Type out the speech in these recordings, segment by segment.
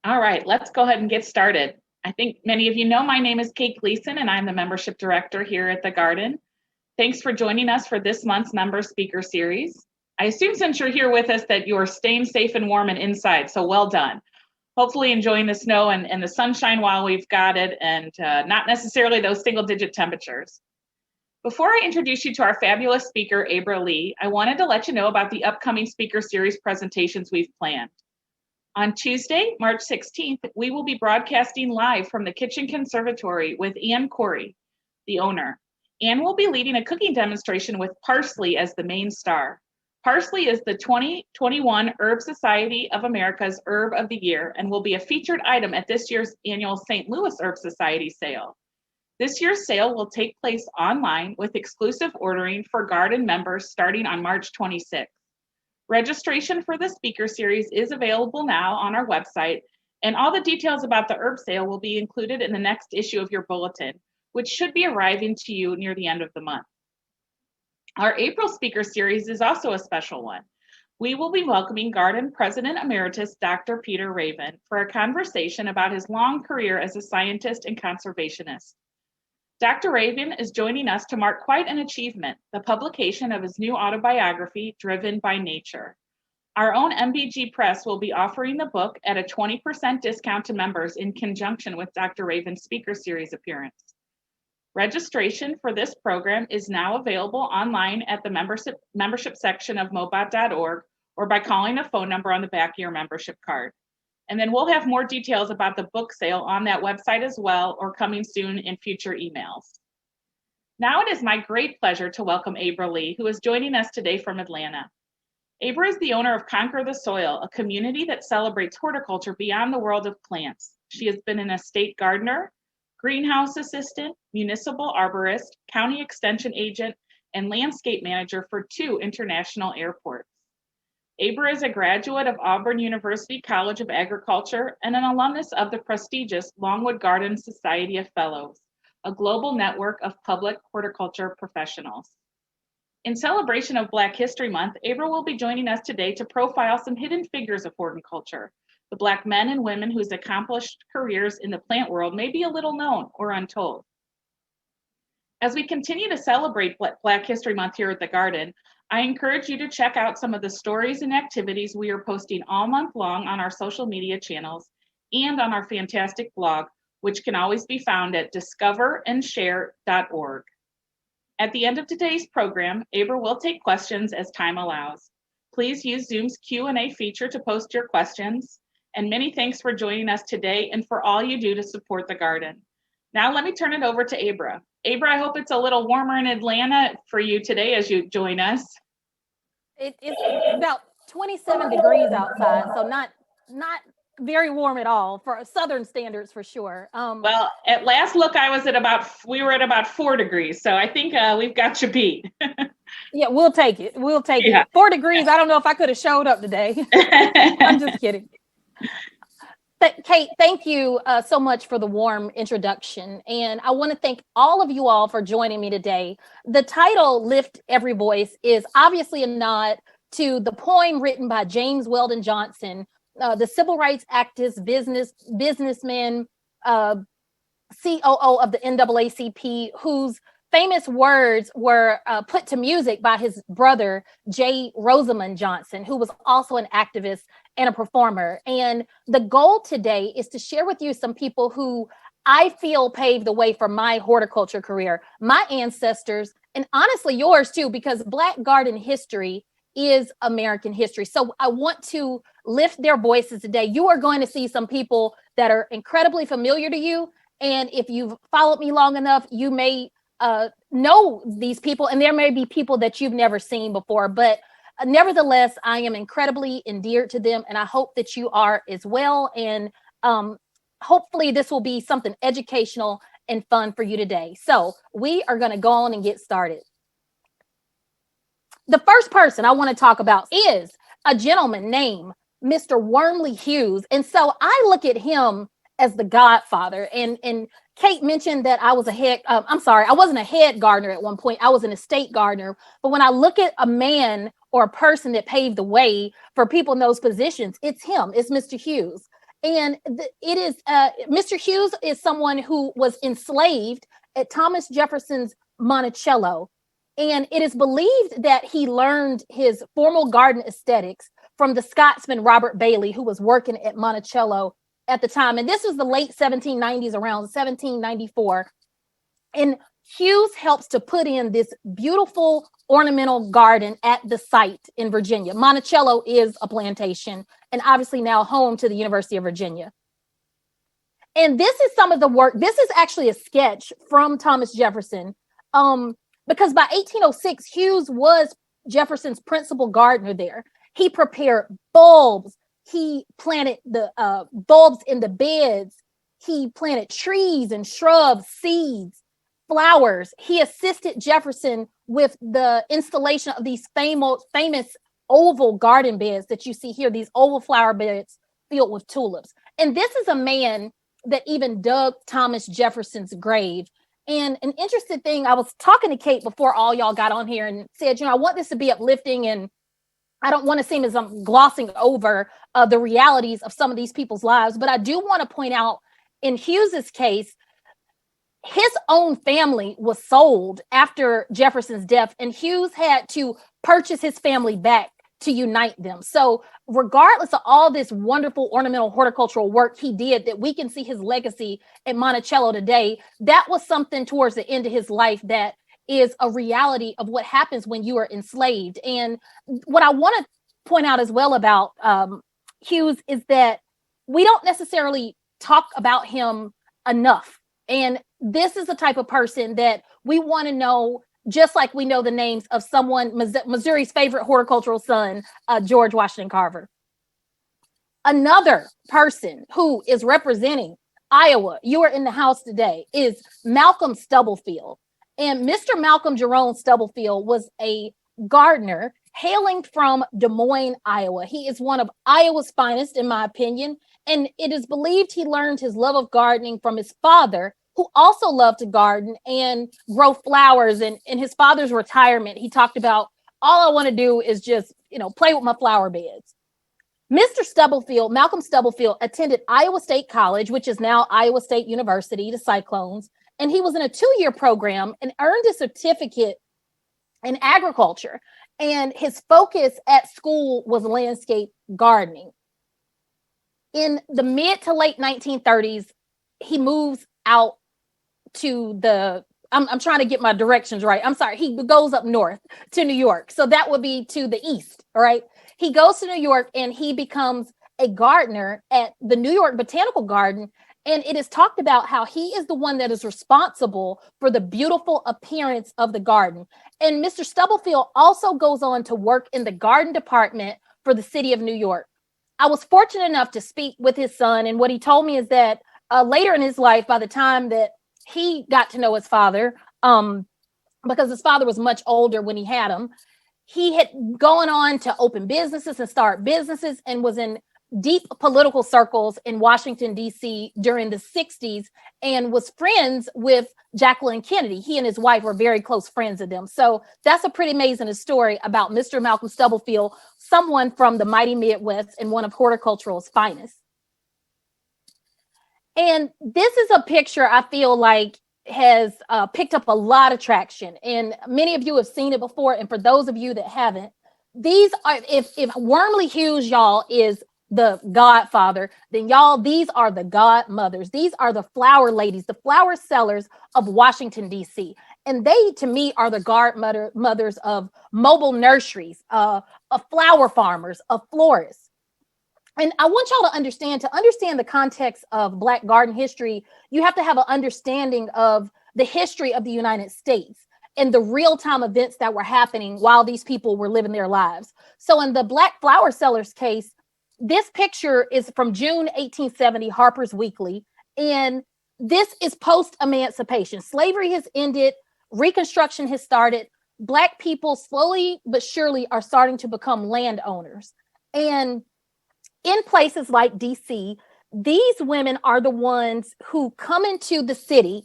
All right, let's go ahead and get started. I think many of you know my name is Kate Gleason, and I'm the membership director here at the Garden. Thanks for joining us for this month's member speaker series. I assume since you're here with us that you're staying safe and warm and inside, so well done. Hopefully enjoying the snow and the sunshine while we've got it, and not necessarily those single-digit temperatures. Before I introduce you to our fabulous speaker, Abra Lee, I wanted to let you know about the upcoming speaker series presentations we've planned. On Tuesday, March 16th, we will be broadcasting live from the Kitchen Conservatory with Ann Corey, the owner. Ann will be leading a cooking demonstration with parsley as the main star. Parsley is the 2021 Herb Society of America's Herb of the Year and will be a featured item at this year's annual St. Louis Herb Society sale. This year's sale will take place online with exclusive ordering for Garden members starting on March 26th. Registration for the speaker series is available now on our website, and all the details about the herb sale will be included in the next issue of your bulletin, which should be arriving to you near the end of the month. Our April speaker series is also a special one. We will be welcoming Garden President Emeritus Dr. Peter Raven for a conversation about his long career as a scientist and conservationist. Dr. Raven is joining us to mark quite an achievement, the publication of his new autobiography, Driven by Nature. Our own MBG Press will be offering the book at a 20% discount to members in conjunction with Dr. Raven's speaker series appearance. Registration for this program is now available online at the membership section of mobot.org or by calling the phone number on the back of your membership card. And then we'll have more details about the book sale on that website as well, or coming soon in future emails. Now it is my great pleasure to welcome Abra Lee, who is joining us today from Atlanta. Abra is the owner of Conquer the Soil, a community that celebrates horticulture beyond the world of plants. She has been an estate gardener, greenhouse assistant, municipal arborist, county extension agent, and landscape manager for 2 international airports. Abra is a graduate of Auburn University College of Agriculture and an alumnus of the prestigious Longwood Garden Society of Fellows, a global network of public horticulture professionals. In celebration of Black History Month, Abra will be joining us today to profile some hidden figures of horticulture, the Black men and women whose accomplished careers in the plant world may be a little known or untold. As we continue to celebrate Black History Month here at the Garden, I encourage you to check out some of the stories and activities we are posting all month long on our social media channels and on our fantastic blog, which can always be found at discoverandshare.org. At the end of today's program, Abra will take questions as time allows. Please use Zoom's Q&A feature to post your questions. And many thanks for joining us today and for all you do to support the Garden. Now let me turn it over to Abra. Abra, I hope it's a little warmer in Atlanta for you today as you join us. It's about 27 degrees outside, so not very warm at all for Southern standards for sure. Well, at last look, we were at about 4 degrees, so I think we've got you beat. Yeah, we'll take it. We'll take it. 4 degrees. I don't know if I could have showed up today. I'm just kidding. But Kate, thank you so much for the warm introduction. And I want to thank all of you all for joining me today. The title, Lift Every Voice, is obviously a nod to the poem written by James Weldon Johnson, the civil rights activist, businessman, COO of the NAACP, whose famous words were put to music by his brother, J. Rosamond Johnson, who was also an activist and a performer. And the goal today is to share with you some people who I feel paved the way for my horticulture career, my ancestors, and honestly yours too, because Black garden history is American history. So I want to lift their voices today. You are going to see some people that are incredibly familiar to you. And if you've followed me long enough, you may know these people, and there may be people that you've never seen before, but nevertheless, I am incredibly endeared to them, and I hope that you are as well. And hopefully this will be something educational and fun for you today. So we are going to go on and get started. The first person I want to talk about is a gentleman named Mr. Wormley Hughes. And so I look at him as the godfather. And Kate mentioned that I was I wasn't a head gardener at one point. I was an estate gardener. But when I look at a man or a person that paved the way for people in those positions, it's him. It's Mr. Hughes. And it is Mr. Hughes is someone who was enslaved at Thomas Jefferson's Monticello. And it is believed that he learned his formal garden aesthetics from the Scotsman Robert Bailey, who was working at Monticello at the time. And this was the late 1790s, around 1794. And Hughes helps to put in this beautiful ornamental garden at the site in Virginia. Monticello is a plantation and obviously now home to the University of Virginia. And this is some of the work. This is actually a sketch from Thomas Jefferson. Because by 1806, Hughes was Jefferson's principal gardener there. He prepared bulbs. He planted the bulbs in the beds. He planted trees and shrubs, seeds, flowers. He assisted Jefferson with the installation of these famous oval garden beds that you see here, these oval flower beds filled with tulips. And this is a man that even dug Thomas Jefferson's grave. And an interesting thing, I was talking to Kate before all y'all got on here and said, I want this to be uplifting, and I don't want to seem as I'm glossing over the realities of some of these people's lives. But I do want to point out, in Hughes's case, his own family was sold after Jefferson's death, and Hughes had to purchase his family back to unite them. So regardless of all this wonderful ornamental horticultural work he did, that we can see his legacy at Monticello today, that was something towards the end of his life that is a reality of what happens when you are enslaved. And what I want to point out as well about Hughes is that we don't necessarily talk about him enough. And this is the type of person that we want to know, just like we know the names of someone, Missouri's favorite horticultural son, George Washington Carver. Another person who is representing Iowa, you are in the house today, is Malcolm Stubblefield. And Mr. Malcolm Jerome Stubblefield was a gardener hailing from Des Moines, Iowa. He is one of Iowa's finest, in my opinion. And it is believed he learned his love of gardening from his father, who also loved to garden and grow flowers. And in his father's retirement, he talked about, all I want to do is just, play with my flower beds. Mr. Stubblefield, Malcolm Stubblefield, attended Iowa State College, which is now Iowa State University, the Cyclones. And he was in a 2-year program and earned a certificate in agriculture. And his focus at school was landscape gardening. In the mid to late 1930s, he moves out to I'm trying to get my directions right. I'm sorry. He goes up north to New York. So that would be to the east, all right? He goes to New York and he becomes a gardener at the New York Botanical Garden. And it is talked about how he is the one that is responsible for the beautiful appearance of the garden. And Mr. Stubblefield also goes on to work in the garden department for the city of New York. I was fortunate enough to speak with his son. And what he told me is that later in his life, by the time that he got to know his father, because his father was much older when he had him, he had gone on to open businesses and start businesses and was in deep political circles in Washington, D.C. during the 60s and was friends with Jacqueline Kennedy. He and his wife were very close friends of them. So that's a pretty amazing story about Mr. Malcolm Stubblefield, someone from the mighty Midwest and one of horticultural's finest. And this is a picture I feel like has picked up a lot of traction. And many of you have seen it before. And for those of you that haven't, these are, if Wormley Hughes, y'all, is the godfather, then y'all, these are the godmothers. These are the flower ladies, the flower sellers of Washington, D.C. And they, to me, are the godmothers of mobile nurseries, of flower farmers, of florists. And I want y'all to understand the context of Black garden history, you have to have an understanding of the history of the United States and the real-time events that were happening while these people were living their lives. So in the Black flower sellers case, this picture is from June 1870, Harper's Weekly, and this is post-emancipation. Slavery has ended, Reconstruction has started. Black people slowly but surely are starting to become landowners. And in places like DC, these women are the ones who come into the city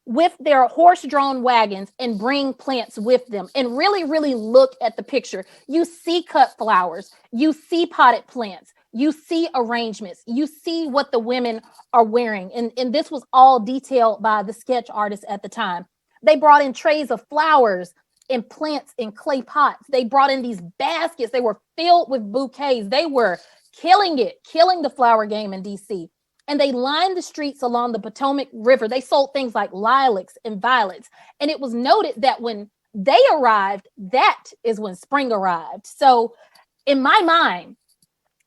with their horse-drawn wagons and bring plants with them and really, really look at the picture. You see cut flowers, you see potted plants, you see arrangements, you see what the women are wearing. And this was all detailed by the sketch artist at the time. They brought in trays of flowers and plants in clay pots. They brought in these baskets. They were filled with bouquets. They were killing the flower game in DC. And they lined the streets along the Potomac River. They sold things like lilacs and violets. And it was noted that when they arrived, that is when spring arrived. So in my mind,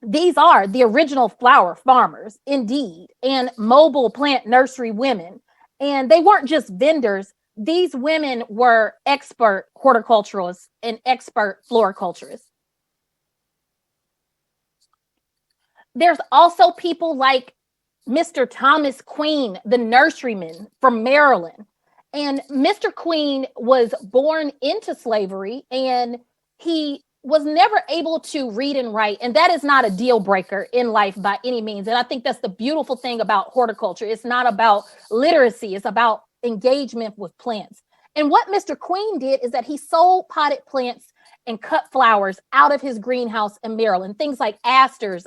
these are the original flower farmers, indeed, and mobile plant nursery women. And they weren't just vendors. These women were expert horticulturalists and expert floriculturists. There's also people like Mr. Thomas Queen, the nurseryman from Maryland. And Mr. Queen was born into slavery, and he was never able to read and write. And that is not a deal breaker in life by any means. And I think that's the beautiful thing about horticulture. It's not about literacy. It's about engagement with plants. And what Mr. Queen did is that he sold potted plants and cut flowers out of his greenhouse in Maryland. Things like asters.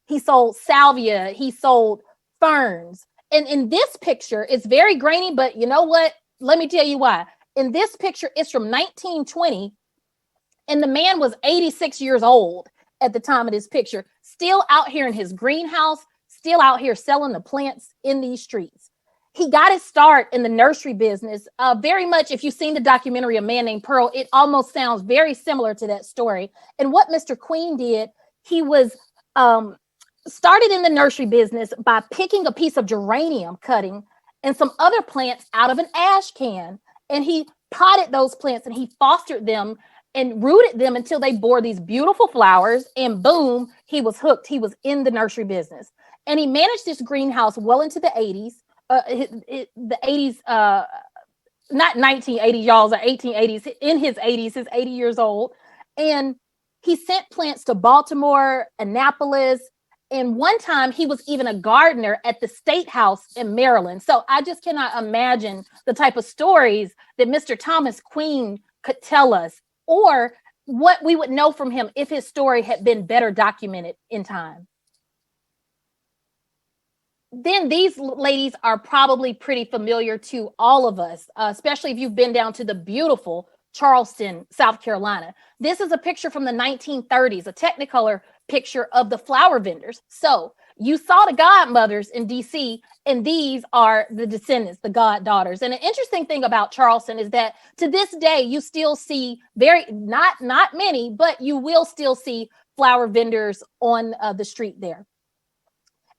He sold salvia. He sold ferns. And in this picture, it's very grainy, but you know what? Let me tell you why. In this picture, it's from 1920, and the man was 86 years old at the time of this picture, still out here in his greenhouse, still out here selling the plants in these streets. He got his start in the nursery business. Very much, if you've seen the documentary A Man Named Pearl, it almost sounds very similar to that story. And what Mr. Queen did, he was started in the nursery business by picking a piece of geranium cutting and some other plants out of an ash can. And he potted those plants and he fostered them and rooted them until they bore these beautiful flowers. And boom, he was hooked. He was in the nursery business. And he managed this greenhouse well into the 80s. The 80s, not 1980s, y'all, the 1880s, in his 80s, he's 80 years old. And he sent plants to Baltimore, Annapolis, and one time he was even a gardener at the State House in Maryland. So I just cannot imagine the type of stories that Mr. Thomas Queen could tell us, or what we would know from him if his story had been better documented in time. Then these ladies are probably pretty familiar to all of us, especially if you've been down to the beautiful Charleston, South Carolina. This is a picture from the 1930s, a Technicolor picture of the flower vendors. So you saw the godmothers in DC, and these are the descendants, the goddaughters. And an interesting thing about Charleston is that to this day, you still see not many, but you will still see flower vendors on the street there.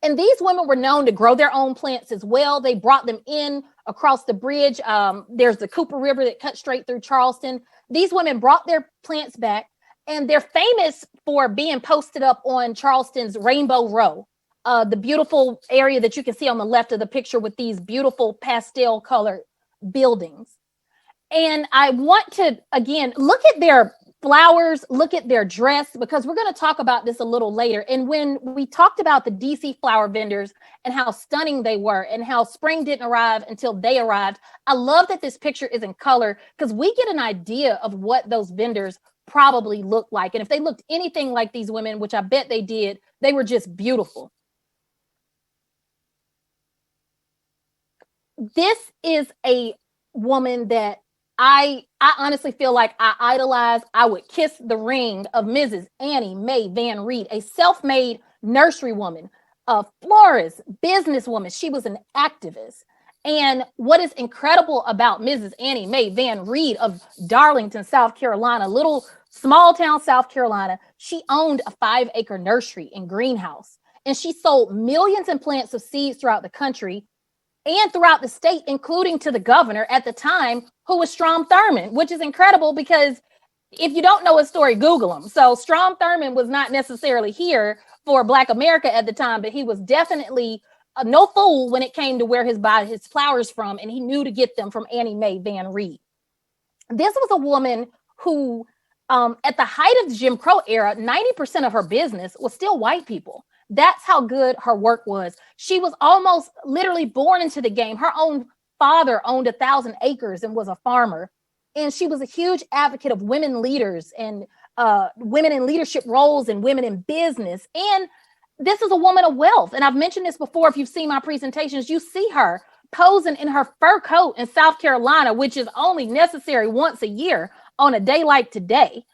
And these women were known to grow their own plants as well. They brought them in across the bridge. There's the Cooper River that cuts straight through Charleston. These women brought their plants back, and they're famous for being posted up on Charleston's Rainbow Row, the beautiful area that you can see on the left of the picture with these beautiful pastel colored buildings. And I want to, again, look at their flowers, look at their dress, because we're going to talk about this a little later. And when we talked about the DC flower vendors and how stunning they were and how spring didn't arrive until they arrived, I love that this picture is in color because we get an idea of what those vendors probably looked like. And if they looked anything like these women, which I bet they did, they were just beautiful. This is a woman that I honestly feel like I idolize. I would kiss the ring of Mrs. Annie Mae Van Reed, a self-made nursery woman, a florist, businesswoman. She was an activist. And what is incredible about Mrs. Annie Mae Van Reed of Darlington, South Carolina, little small town South Carolina, she owned a 5-acre nursery and greenhouse. And she sold millions in plants of seeds throughout the country and throughout the state, including to the governor at the time, who was Strom Thurmond, which is incredible because if you don't know his story, Google him. So Strom Thurmond was not necessarily here for Black America at the time, but he was definitely no fool when it came to where he buy his flowers from, and he knew to get them from Annie Mae Van Reed. This was a woman who, at the height of the Jim Crow era, 90% of her business was still white people. That's how good her work was. She was almost literally born into the game. Her own father owned 1,000 acres and was a farmer. And she was a huge advocate of women leaders and women in leadership roles and women in business. And this is a woman of wealth. And I've mentioned this before. If you've seen my presentations, you see her posing in her fur coat in South Carolina, which is only necessary once a year on a day like today,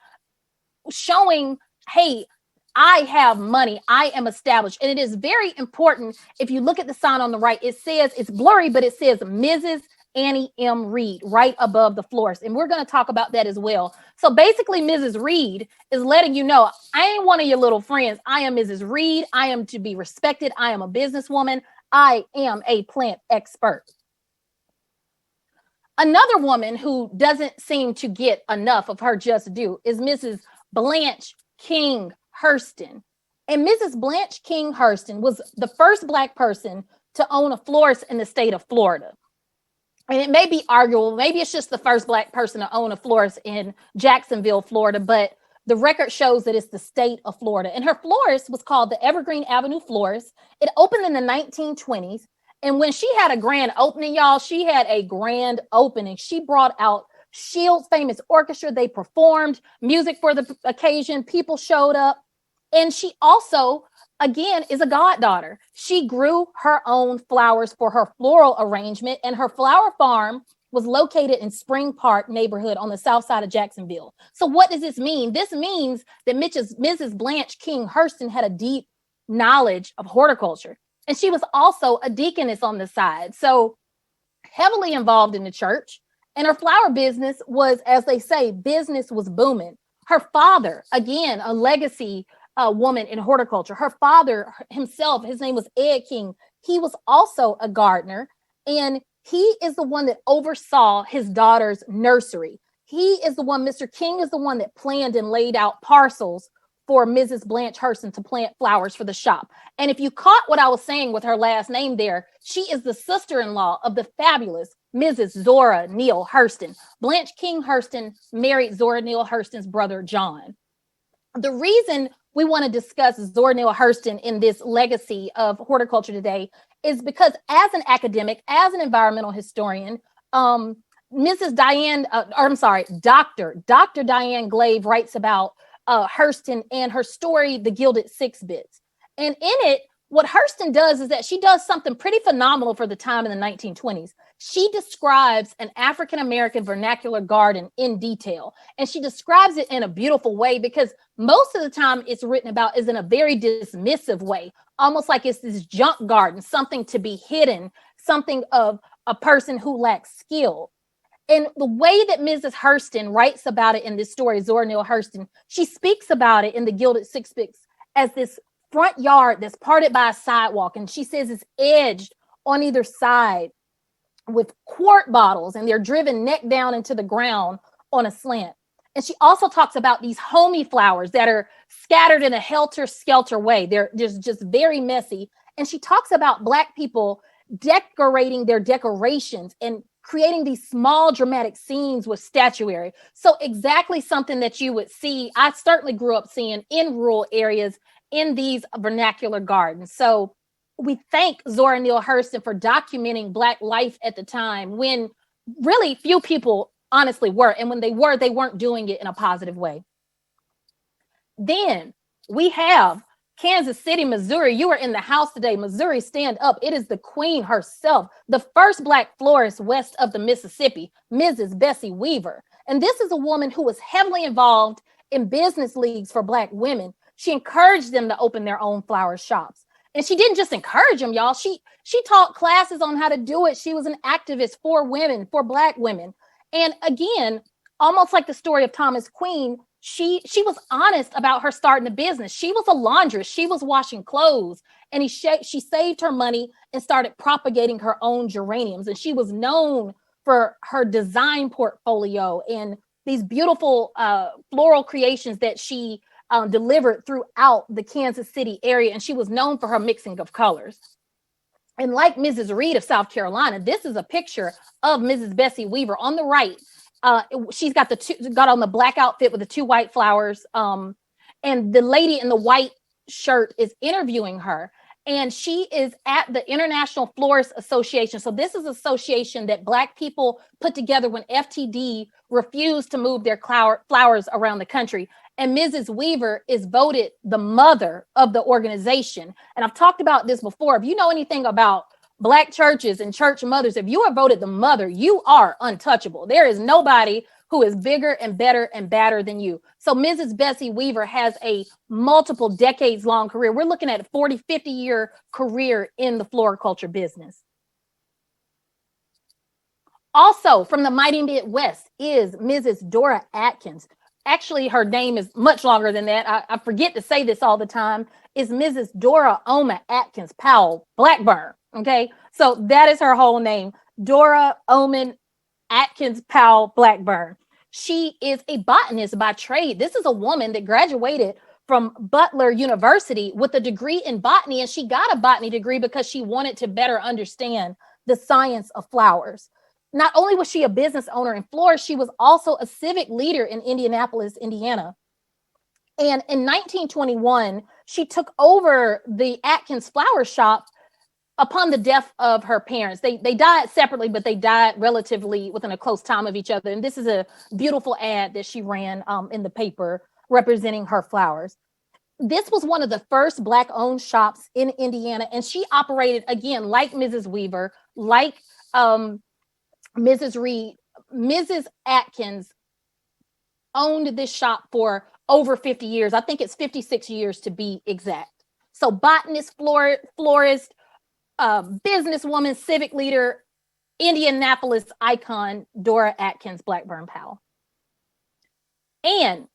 showing, hey, I have money, I am established. And it is very important. If you look at the sign on the right, it says, it's blurry, but it says Mrs. Annie M. Reed right above the florist. And we're going to talk about that as well. So basically, Mrs. Reed is letting you know, I ain't one of your little friends. I am Mrs. Reed. I am to be respected. I am a businesswoman. I am a plant expert. Another woman who doesn't seem to get enough of her just due is Mrs. Blanche King Hurston. And Mrs. Blanche King Hurston was the first Black person to own a florist in the state of Florida. And it may be arguable, maybe it's just the first Black person to own a florist in Jacksonville, Florida, but the record shows that it's the state of Florida. And her florist was called the Evergreen Avenue Florist. It opened in the 1920s. And when she had a grand opening, y'all, she had a grand opening. She brought out Shield's famous orchestra. They performed music for the occasion. People showed up. And she also, again, is a goddaughter. She grew her own flowers for her floral arrangement, and her flower farm was located in Spring Park neighborhood on the south side of Jacksonville. So what does this mean? This means that Mrs. Blanche King Hurston had a deep knowledge of horticulture. And she was also a deaconess on the side. So heavily involved in the church. And her flower business was, as they say, business was booming. Her father, again, a legacy woman in horticulture. Her father himself, his name was Ed King. He was also a gardener, and he is the one that oversaw his daughter's nursery. He is the one, Mr. King is the one that planned and laid out parcels for Mrs. Blanche Hurston to plant flowers for the shop. And if you caught what I was saying with her last name there, she is the sister-in-law of the fabulous Mrs. Zora Neale Hurston. Blanche King Hurston married Zora Neale Hurston's brother, John. The reason we want to discuss Zora Neale Hurston in this legacy of horticulture today is because as an academic, as an environmental historian, Dr. Diane Glave writes about Hurston and her story, The Gilded Six Bits. And in it, what Hurston does is that she does something pretty phenomenal for the time in the 1920s. She describes an African-American vernacular garden in detail. And she describes it in a beautiful way because most of the time it's written about is in a very dismissive way, almost like it's this junk garden, something to be hidden, something of a person who lacks skill. And the way that Mrs. Hurston writes about it in this story, Zora Neale Hurston, she speaks about it in The Gilded Six Bits as this front yard that's parted by a sidewalk. And she says it's edged on either side with quart bottles, and they're driven neck down into the ground on a slant. And she also talks about these homey flowers that are scattered in a helter-skelter way. They're just very messy. And she talks about Black people decorating their decorations and creating these small dramatic scenes with statuary. So exactly something that you would see, I certainly grew up seeing in rural areas in these vernacular gardens. So we thank Zora Neale Hurston for documenting Black life at the time when really few people honestly were. And when they were, they weren't doing it in a positive way. Then we have Kansas City, Missouri. You are in the house today. Missouri, stand up. It is the queen herself, the first Black florist west of the Mississippi, Mrs. Bessie Weaver. And this is a woman who was heavily involved in business leagues for Black women. She encouraged them to open their own flower shops. And she didn't just encourage them, y'all. She taught classes on how to do it. She was an activist for women, for Black women. And again, almost like the story of Thomas Queen, she was honest about her starting a business. She was a laundress. She was washing clothes. And she saved her money and started propagating her own geraniums. And she was known for her design portfolio and these beautiful floral creations that she delivered throughout the Kansas City area. And she was known for her mixing of colors. And like Mrs. Reed of South Carolina, this is a picture of Mrs. Bessie Weaver on the right. She's got on the Black outfit with the two white flowers. And the lady in the white shirt is interviewing her. And she is at the International Florist Association. So this is an association that Black people put together when FTD refused to move their flowers around the country. And Mrs. Weaver is voted the mother of the organization. And I've talked about this before. If you know anything about Black churches and church mothers, if you are voted the mother, you are untouchable. There is nobody who is bigger and better and badder than you. So Mrs. Bessie Weaver has a multiple decades long career. We're looking at a 40, 50 year career in the floriculture business. Also from the mighty Midwest is Mrs. Dora Atkins. Actually, her name is much longer than that. I forget to say this all the time. Is Mrs. Dora Oma Atkins Powell Blackburn. Okay, so that is her whole name. Dora Oman Atkins Powell Blackburn. She is a botanist by trade. This is a woman that graduated from Butler University with a degree in botany, and she got a botany degree because she wanted to better understand the science of flowers. Not only was she a business owner in Florida, she was also a civic leader in Indianapolis, Indiana. And in 1921, she took over the Atkins Flower Shop upon the death of her parents. They died separately, but they died relatively within a close time of each other. And this is a beautiful ad that she ran in the paper representing her flowers. This was one of the first Black-owned shops in Indiana. And she operated, again, like Mrs. Weaver, like Mrs. Reed. Mrs. Atkins owned this shop for over 50 years. I think it's 56 years to be exact. So botanist, florist, businesswoman, civic leader, Indianapolis icon, Dora Atkins Blackburn Powell. And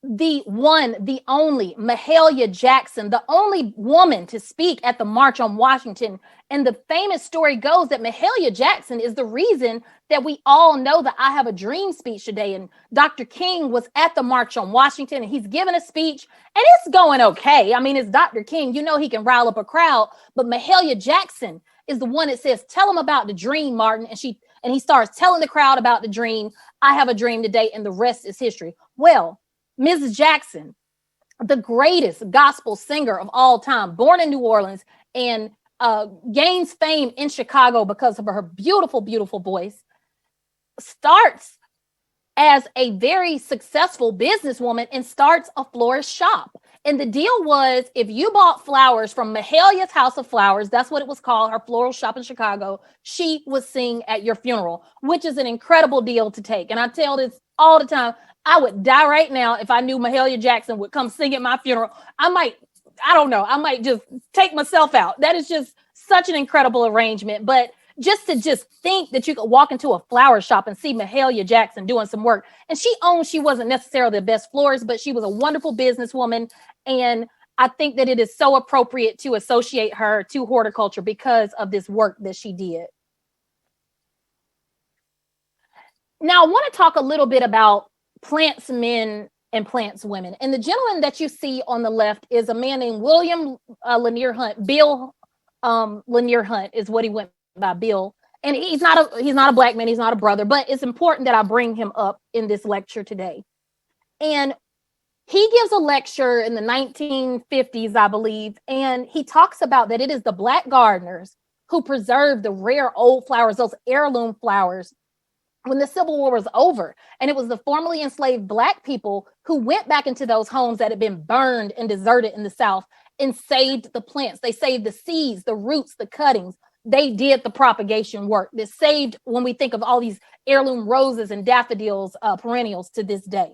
the one, the only, Mahalia Jackson, the only woman to speak at the March on Washington. And the famous story goes that Mahalia Jackson is the reason that we all know that I Have a Dream speech today. And Dr. King was at the March on Washington, and he's given a speech, and it's going okay. I mean, it's Dr. King. You know he can rile up a crowd, but Mahalia Jackson is the one that says, "Tell him about the dream, Martin." And he starts telling the crowd about the dream. I have a dream today, and the rest is history. Well, Mrs. Jackson, the greatest gospel singer of all time, born in New Orleans and gains fame in Chicago because of her beautiful, beautiful voice, starts as a very successful businesswoman and starts a florist shop. And the deal was, if you bought flowers from Mahalia's House of Flowers, that's what it was called, her floral shop in Chicago, she would sing at your funeral, which is an incredible deal to take. And I tell this all the time. I would die right now if I knew Mahalia Jackson would come sing at my funeral. I might just take myself out. That is just such an incredible arrangement. But just think that you could walk into a flower shop and see Mahalia Jackson doing some work. And she wasn't necessarily the best florist, but she was a wonderful businesswoman. And I think that it is so appropriate to associate her to horticulture because of this work that she did. Now, I want to talk a little bit about plants men and plants women. And the gentleman that you see on the left is a man named William Lanier Hunt. Bill Lanier Hunt is what he went by, Bill. And he's not a Black man, he's not a brother, but it's important that I bring him up in this lecture today. And he gives a lecture in the 1950s, I believe, and he talks about that it is the Black gardeners who preserved the rare old flowers, those heirloom flowers, when the Civil War was over. And it was the formerly enslaved Black people who went back into those homes that had been burned and deserted in the South and saved the plants. They saved the seeds, the roots, the cuttings. They did the propagation work that saved, when we think of all these heirloom roses and daffodils, perennials to this day.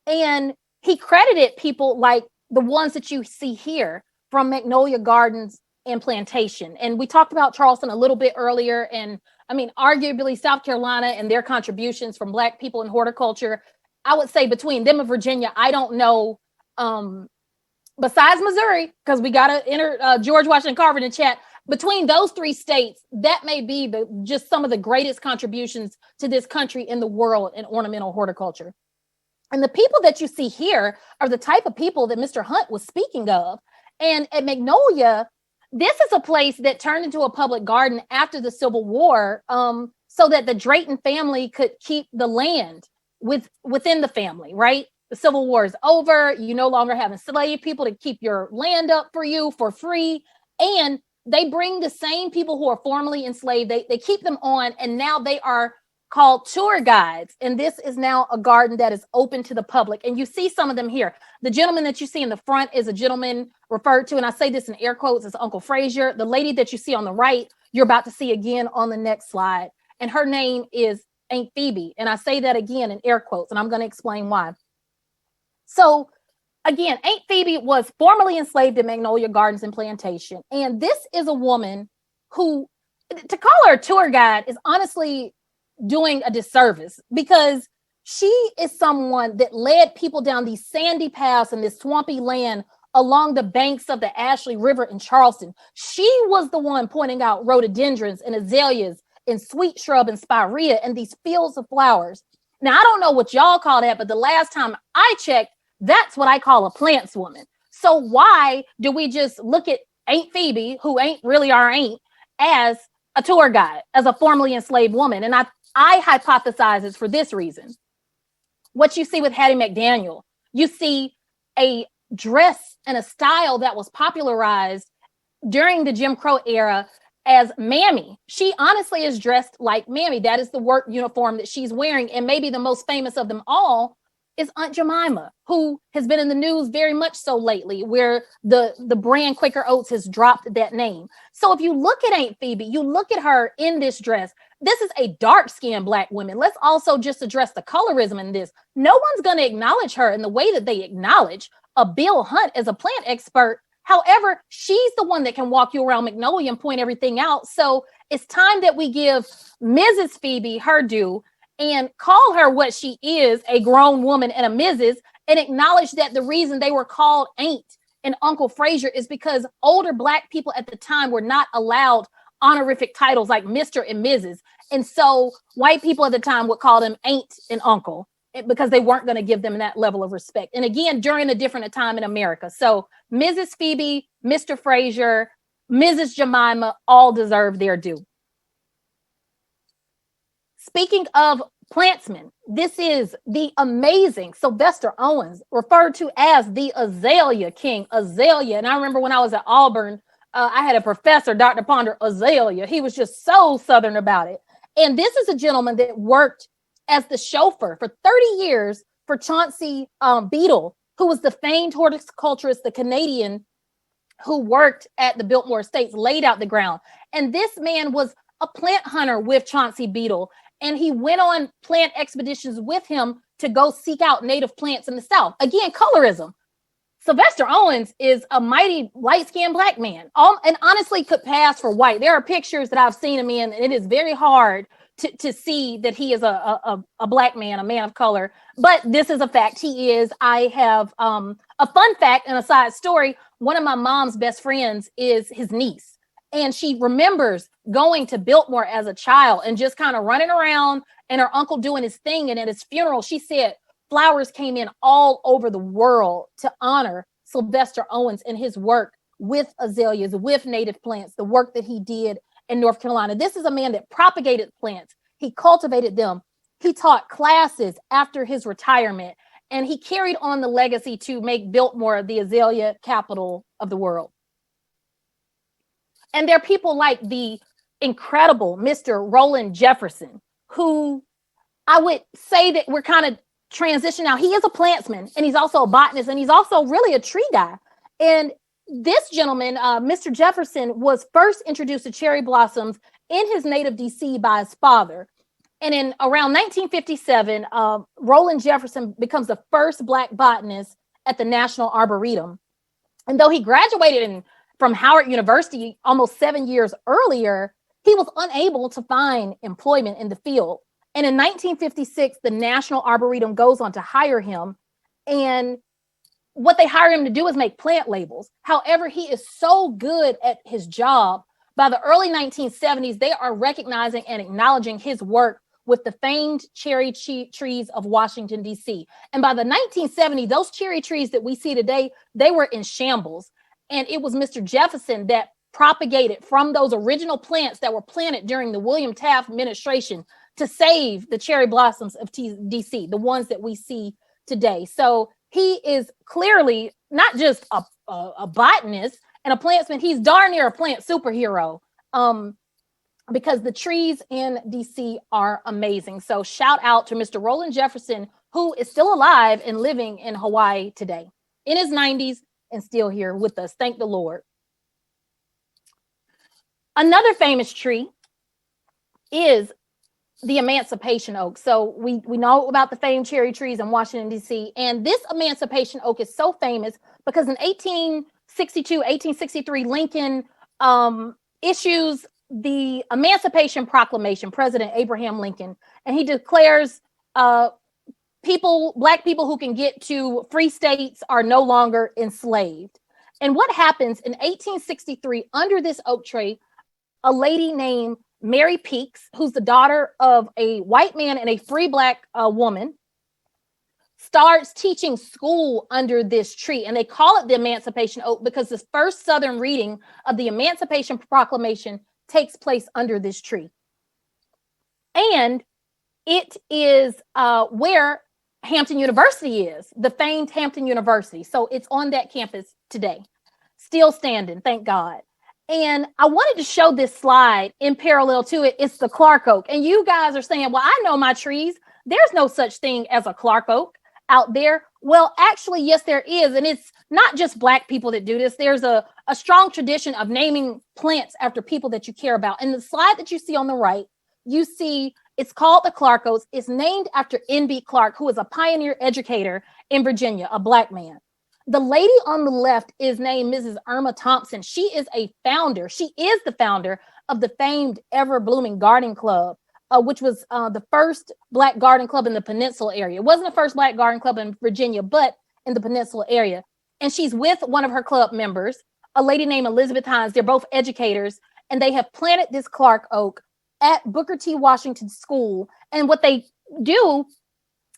And he credited people like the ones that you see here from Magnolia Gardens and Plantation. And we talked about Charleston a little bit earlier. And I mean, arguably South Carolina and their contributions from Black people in horticulture, I would say between them and Virginia, I don't know, besides Missouri, because we got to enter George Washington Carver in the chat, between those three states, that may be just some of the greatest contributions to this country in the world in ornamental horticulture. And the people that you see here are the type of people that Mr. Hunt was speaking of. And at Magnolia, this is a place that turned into a public garden after the Civil War, so that the Drayton family could keep the land within the family, right? The Civil War is over. You no longer have enslaved people to keep your land up for you for free. And they bring the same people who are formerly enslaved, they keep them on, and now they are called tour guides. And this is now a garden that is open to the public. And you see some of them here. The gentleman that you see in the front is a gentleman referred to, and I say this in air quotes, as Uncle Frazier. The lady that you see on the right, you're about to see again on the next slide. And her name is Aunt Phoebe. And I say that again in air quotes, and I'm going to explain why. So again, Aunt Phoebe was formerly enslaved in Magnolia Gardens and Plantation. And this is a woman who, to call her a tour guide is honestly doing a disservice, because she is someone that led people down these sandy paths and this swampy land along the banks of the Ashley River in Charleston. She was the one pointing out rhododendrons and azaleas and sweet shrub and spirea and these fields of flowers. Now, I don't know what y'all call that, but the last time I checked, that's what I call a plants woman. So why do we just look at Aunt Phoebe, who ain't really our aunt, as a tour guide, as a formerly enslaved woman? And I hypothesize it's for this reason. What you see with Hattie McDaniel, you see a dress and a style that was popularized during the Jim Crow era as Mammy. She honestly is dressed like Mammy. That is the work uniform that she's wearing. And maybe the most famous of them all is Aunt Jemima, who has been in the news very much so lately, where the brand Quaker Oats has dropped that name. So if you look at Aunt Phoebe, you look at her in this dress, this is a dark-skinned Black woman. Let's also just address the colorism in this. No one's going to acknowledge her in the way that they acknowledge a Bill Hunt as a plant expert. However, she's the one that can walk you around Magnolia and point everything out. So it's time that we give Mrs. Phoebe her due and call her what she is, a grown woman and a Mrs., and acknowledge that the reason they were called Aunt and Uncle Frazier is because older Black people at the time were not allowed honorific titles like Mr. and Mrs. And so white people at the time would call them Aunt and Uncle because they weren't going to give them that level of respect. And again, during a different time in America. So Mrs. Phoebe, Mr. Frazier, Mrs. Jemima all deserve their due. Speaking of plantsmen, this is the amazing Sylvester Owens, referred to as the Azalea King. Azalea. And I remember when I was at Auburn, I had a professor, Dr. Ponder, Azalea. He was just so Southern about it. And this is a gentleman that worked as the chauffeur for 30 years for Chauncey Beadle, who was the famed horticulturist, the Canadian who worked at the Biltmore Estates, laid out the ground. And this man was a plant hunter with Chauncey Beadle. And he went on plant expeditions with him to go seek out native plants in the South. Again, colorism. Sylvester Owens is a mighty light-skinned Black man, and honestly could pass for white. There are pictures that I've seen him in, and it is very hard to see that he is a Black man, a man of color. But this is a fact. He is. I have a fun fact and a side story. One of my mom's best friends is his niece. And she remembers going to Biltmore as a child and just kind of running around and her uncle doing his thing. And at his funeral, she said flowers came in all over the world to honor Sylvester Owens and his work with azaleas, with native plants, the work that he did in North Carolina. This is a man that propagated plants. He cultivated them. He taught classes after his retirement, and he carried on the legacy to make Biltmore the azalea capital of the world. And there are people like the incredible Mr. Roland Jefferson, who I would say that we're kind of transitioning now. He is a plantsman, and he's also a botanist, and he's also really a tree guy. And this gentleman, Mr. Jefferson, was first introduced to cherry blossoms in his native DC by his father. And in around 1957, Roland Jefferson becomes the first Black botanist at the National Arboretum. And though he graduated from Howard University almost 7 years earlier, he was unable to find employment in the field. And in 1956, the National Arboretum goes on to hire him. And what they hire him to do is make plant labels. However, he is so good at his job, by the early 1970s, they are recognizing and acknowledging his work with the famed cherry trees of Washington, D.C. And by the 1970s, those cherry trees that we see today, they were in shambles. And it was Mr. Jefferson that propagated from those original plants that were planted during the William Taft administration to save the cherry blossoms of DC, the ones that we see today. So he is clearly not just a botanist and a plantsman, he's darn near a plant superhero. Because the trees in DC are amazing. So shout out to Mr. Roland Jefferson, who is still alive and living in Hawaii today, in his 90s and still here with us. Thank the Lord. Another famous tree is the emancipation oak. So we know about the famed cherry trees in Washington, D.C. And this emancipation oak is so famous because in 1863, Lincoln issues the Emancipation Proclamation, President Abraham Lincoln, and he declares Black people who can get to free states are no longer enslaved. And what happens in 1863 under this oak tree, a lady named Mary Peaks, who's the daughter of a white man and a free Black woman, starts teaching school under this tree. And they call it the Emancipation Oak because the first Southern reading of the Emancipation Proclamation takes place under this tree. And it is where Hampton University is, the famed Hampton University. So it's on that campus today, still standing, thank God. And I wanted to show this slide in parallel to it. It's the Clark oak. And you guys are saying, well, I know my trees. There's no such thing as a Clark oak out there. Well, actually, yes, there is. And it's not just Black people that do this. There's a strong tradition of naming plants after people that you care about. And the slide that you see on the right, you see it's called the Clark oak. It's named after N.B. Clark, who is a pioneer educator in Virginia, a Black man. The lady on the left is named Mrs. Irma Thompson. She is a founder. She is the founder of the famed Ever Blooming Garden Club, which was the first Black garden club in the Peninsula area. It wasn't the first Black garden club in Virginia, but in the Peninsula area. And she's with one of her club members, a lady named Elizabeth Hines. They're both educators, and they have planted this Clark oak at Booker T. Washington School. And what they do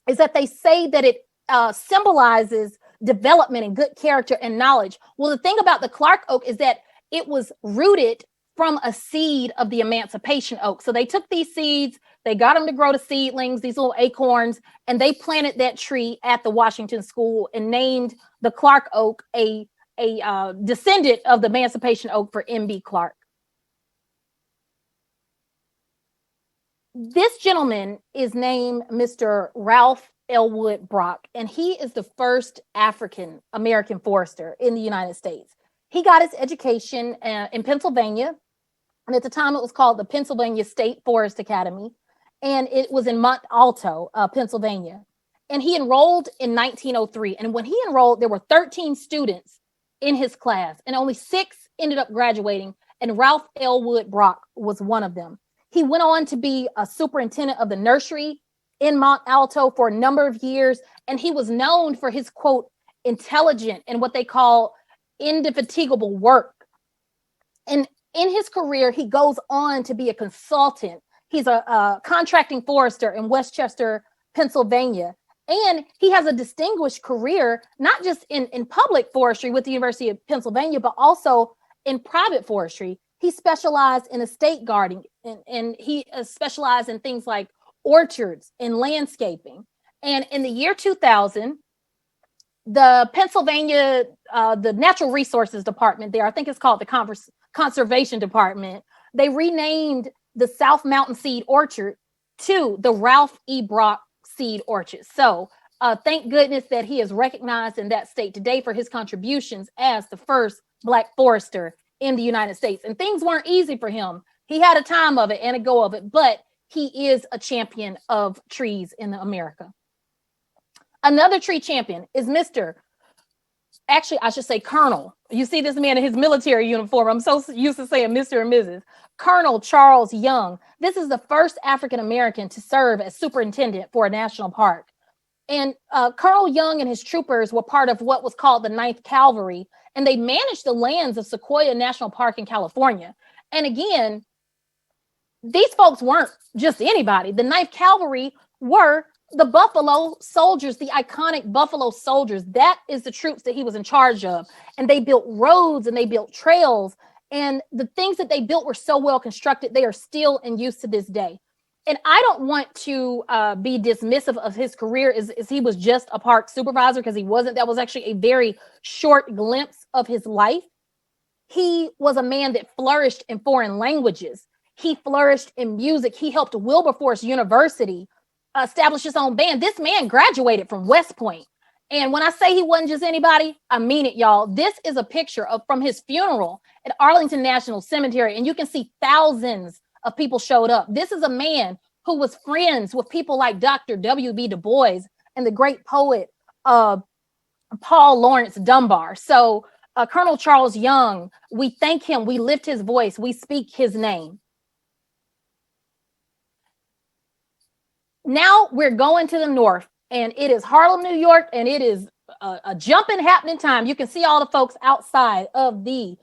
is that they say that it symbolizes development and good character and knowledge. Well, the thing about the Clark oak is that it was rooted from a seed of the Emancipation oak. So they took these seeds, they got them to grow to seedlings, these little acorns, and they planted that tree at the Washington School and named the Clark oak a descendant of the Emancipation oak for N.B. Clark. This gentleman is named Mr. Ralph Elwood Brock, and he is the first African American forester in the United States. He got his education in Pennsylvania, and at the time it was called the Pennsylvania State Forest Academy, and it was in Mont Alto, Pennsylvania. And he enrolled in 1903, and when he enrolled, there were 13 students in his class, and only 6 ended up graduating, and Ralph Elwood Brock was one of them. He went on to be a superintendent of the nursery in Mont Alto for a number of years, and he was known for his, quote, intelligent and what they call indefatigable work. And in his career, he goes on to be a consultant. He's a contracting forester in Westchester, Pennsylvania. And he has a distinguished career, not just in public forestry with the University of Pennsylvania, but also in private forestry. He specialized in estate gardening, and he specialized in things like orchards and landscaping. And in the year 2000, the Pennsylvania, the Natural Resources Department there, I think it's called the Conservation Department, they renamed the South Mountain Seed Orchard to the Ralph E. Brock Seed Orchard. So thank goodness that he is recognized in that state today for his contributions as the first Black forester in the United States. And things weren't easy for him. He had a time of it and a go of it, but he is a champion of trees in America. Another tree champion is actually, I should say Colonel. You see this man in his military uniform. I'm so used to saying Mr. and Mrs. Colonel Charles Young. This is the first African-American to serve as superintendent for a national park. And Colonel Young and his troopers were part of what was called the 9th Cavalry, and they managed the lands of Sequoia National Park in California. And again, these folks weren't just anybody. The 9th Cavalry were the Buffalo Soldiers, the iconic Buffalo Soldiers. That is the troops that he was in charge of. And they built roads and they built trails. And the things that they built were so well constructed, they are still in use to this day. And I don't want to be dismissive of his career as he was just a park supervisor, because he wasn't. That was actually a very short glimpse of his life. He was a man that flourished in foreign languages. He flourished in music. He helped Wilberforce University establish his own band. This man graduated from West Point. And when I say he wasn't just anybody, I mean it, y'all. This is a picture from his funeral at Arlington National Cemetery. And you can see thousands of people showed up. This is a man who was friends with people like Dr. W.B. Du Bois and the great poet Paul Laurence Dunbar. So Colonel Charles Young, we thank him, we lift his voice, we speak his name. Now we're going to the north, and it is Harlem, New York, and it is a jumping happening time. You can see all the folks outside of the